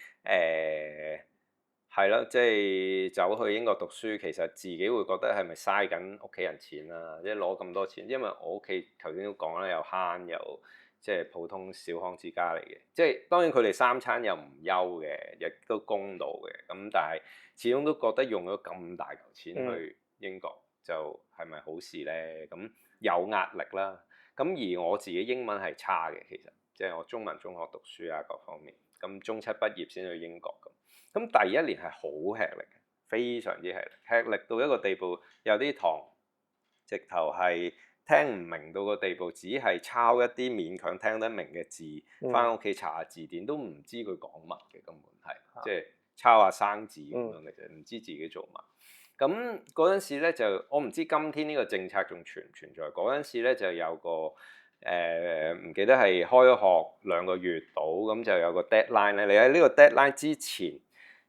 係咯，即係走去英國讀書，其實自己會覺得係咪嘥緊屋企人錢啊？即係攞咁多錢，因為我屋企頭先都講啦，又慳又即係普通小康之家嚟嘅。即係當然佢哋3餐又唔憂嘅，亦都供到嘅。咁但係始終都覺得用咗咁大嚿錢去英國。就係咪好事咧？咁有壓力啦。咁而我自己英文係差嘅，其實即係我中文中學讀書啊，各方面。咁中7畢業先去英國咁。咁第1年係好吃力嘅，非常之吃力到一個地步，有啲堂直頭係聽唔明到個地步，只係抄一啲勉強聽得明嘅字，返屋企查下字典都唔知佢講乜嘅，根本係即係抄下生字咁樣嘅啫，唔知自己做乜。咁嗰陣時咧就，我唔知今天呢個政策仲存唔存在。嗰陣時咧就有個唔記得係開咗學2個月到，咁就有個 deadline 咧。你喺呢個 deadline 之前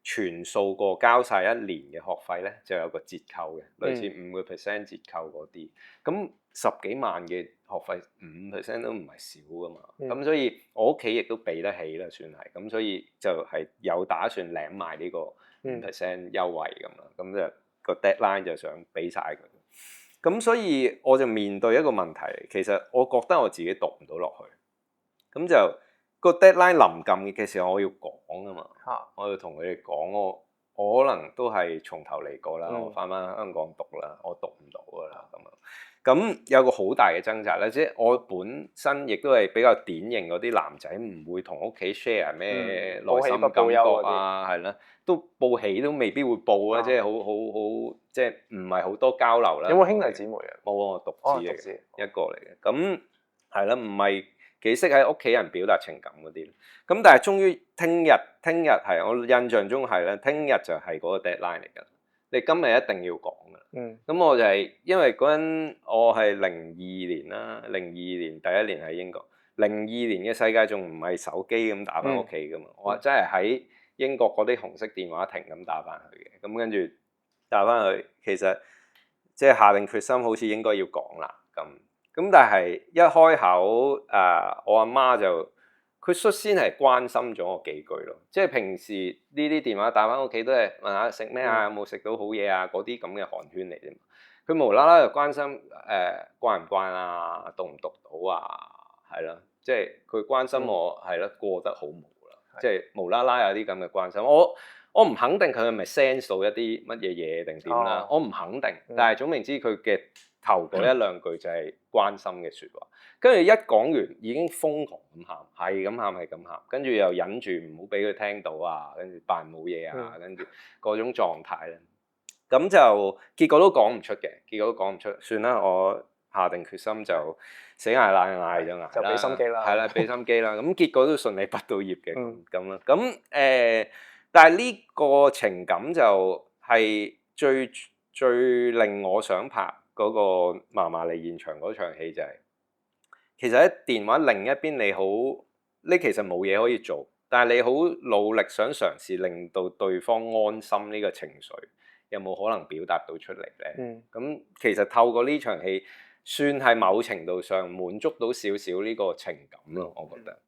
全數過交晒1年嘅學費咧，就有個折扣嘅，類似5% 折扣嗰啲。咁10幾萬嘅學費5% 都唔係少噶嘛。咁所以我屋企亦都俾得起啦，算係。咁所以就係有打算領埋呢個5% 優惠咁啦，咁就個 deadline 就想俾晒佢。咁所以我就面對一個問題，其實我覺得我自己讀唔到落去，咁就個 deadline 臨近嘅時候，我要講啊嘛，我要同佢哋講，我可能都係從頭嚟過啦，我翻香港讀啦，我讀唔到噶啦咁樣。咁有個好大嘅掙扎咧，即係我本身亦都係比較典型嗰啲男仔，唔會同屋企 share 咩內心感覺啊，係啦，都報喜都未必會報啦，即係好即係唔係好多交流啦。有冇兄弟姊妹啊？冇啊，我獨子嚟嘅，一個嚟嘅。咁係啦，唔係幾識喺屋企人表達情感嗰啲。咁但係終於聽日係我印象中係咧，聽日就係嗰個 deadline 嚟㗎。你今日一定要講㗎。咁我就係因為嗰陣我係02年啦，02年第一年喺英國，02年嘅世界仲唔係手機咁打翻屋企㗎嘛。我真係喺英國嗰啲紅色電話亭咁打翻去嘅。咁跟住打翻去，其實即係下定決心，好似應該要講啦咁但係一開口我阿媽就佢率先係關心咗我幾句咯，即係平時呢啲電話打翻屋企都係問下食咩啊，有冇食到好嘢啊，嗰啲咁嘅寒暄嚟啫嘛。佢無啦啦就關心慣唔慣啊，讀唔讀到啊，係咯，即係佢關心我係咯過得好冇啦，即係無啦啦有啲咁嘅關心。我唔肯定佢係咪 sense 到一啲乜嘢嘢定點啦，我唔肯定，但係總明知佢嘅頭嗰一兩句就係關心嘅説話，跟住一講完已經瘋狂咁喊，係咁喊，跟住又忍住唔好俾佢聽到啊，跟住扮冇嘢啊，跟住嗰種狀態咧，咁就結果都講唔出嘅，算啦，我下定決心就死嗌賴嗌就嗌啦，就俾心機啦，係啦，俾心機啦，咁結果都順利畢到業嘅咁啦，咁但係呢個情感就係最令我想拍嗰個嫲嫲嚟現場嗰場戲就係，其實喺電話另一邊你其實冇嘢可以做，但係你好努力想嘗試令到對方安心呢個情緒，有冇可能表達到出嚟咧？咁其實透過呢場戲，算係某程度上滿足到少少呢個情感咯，我覺得。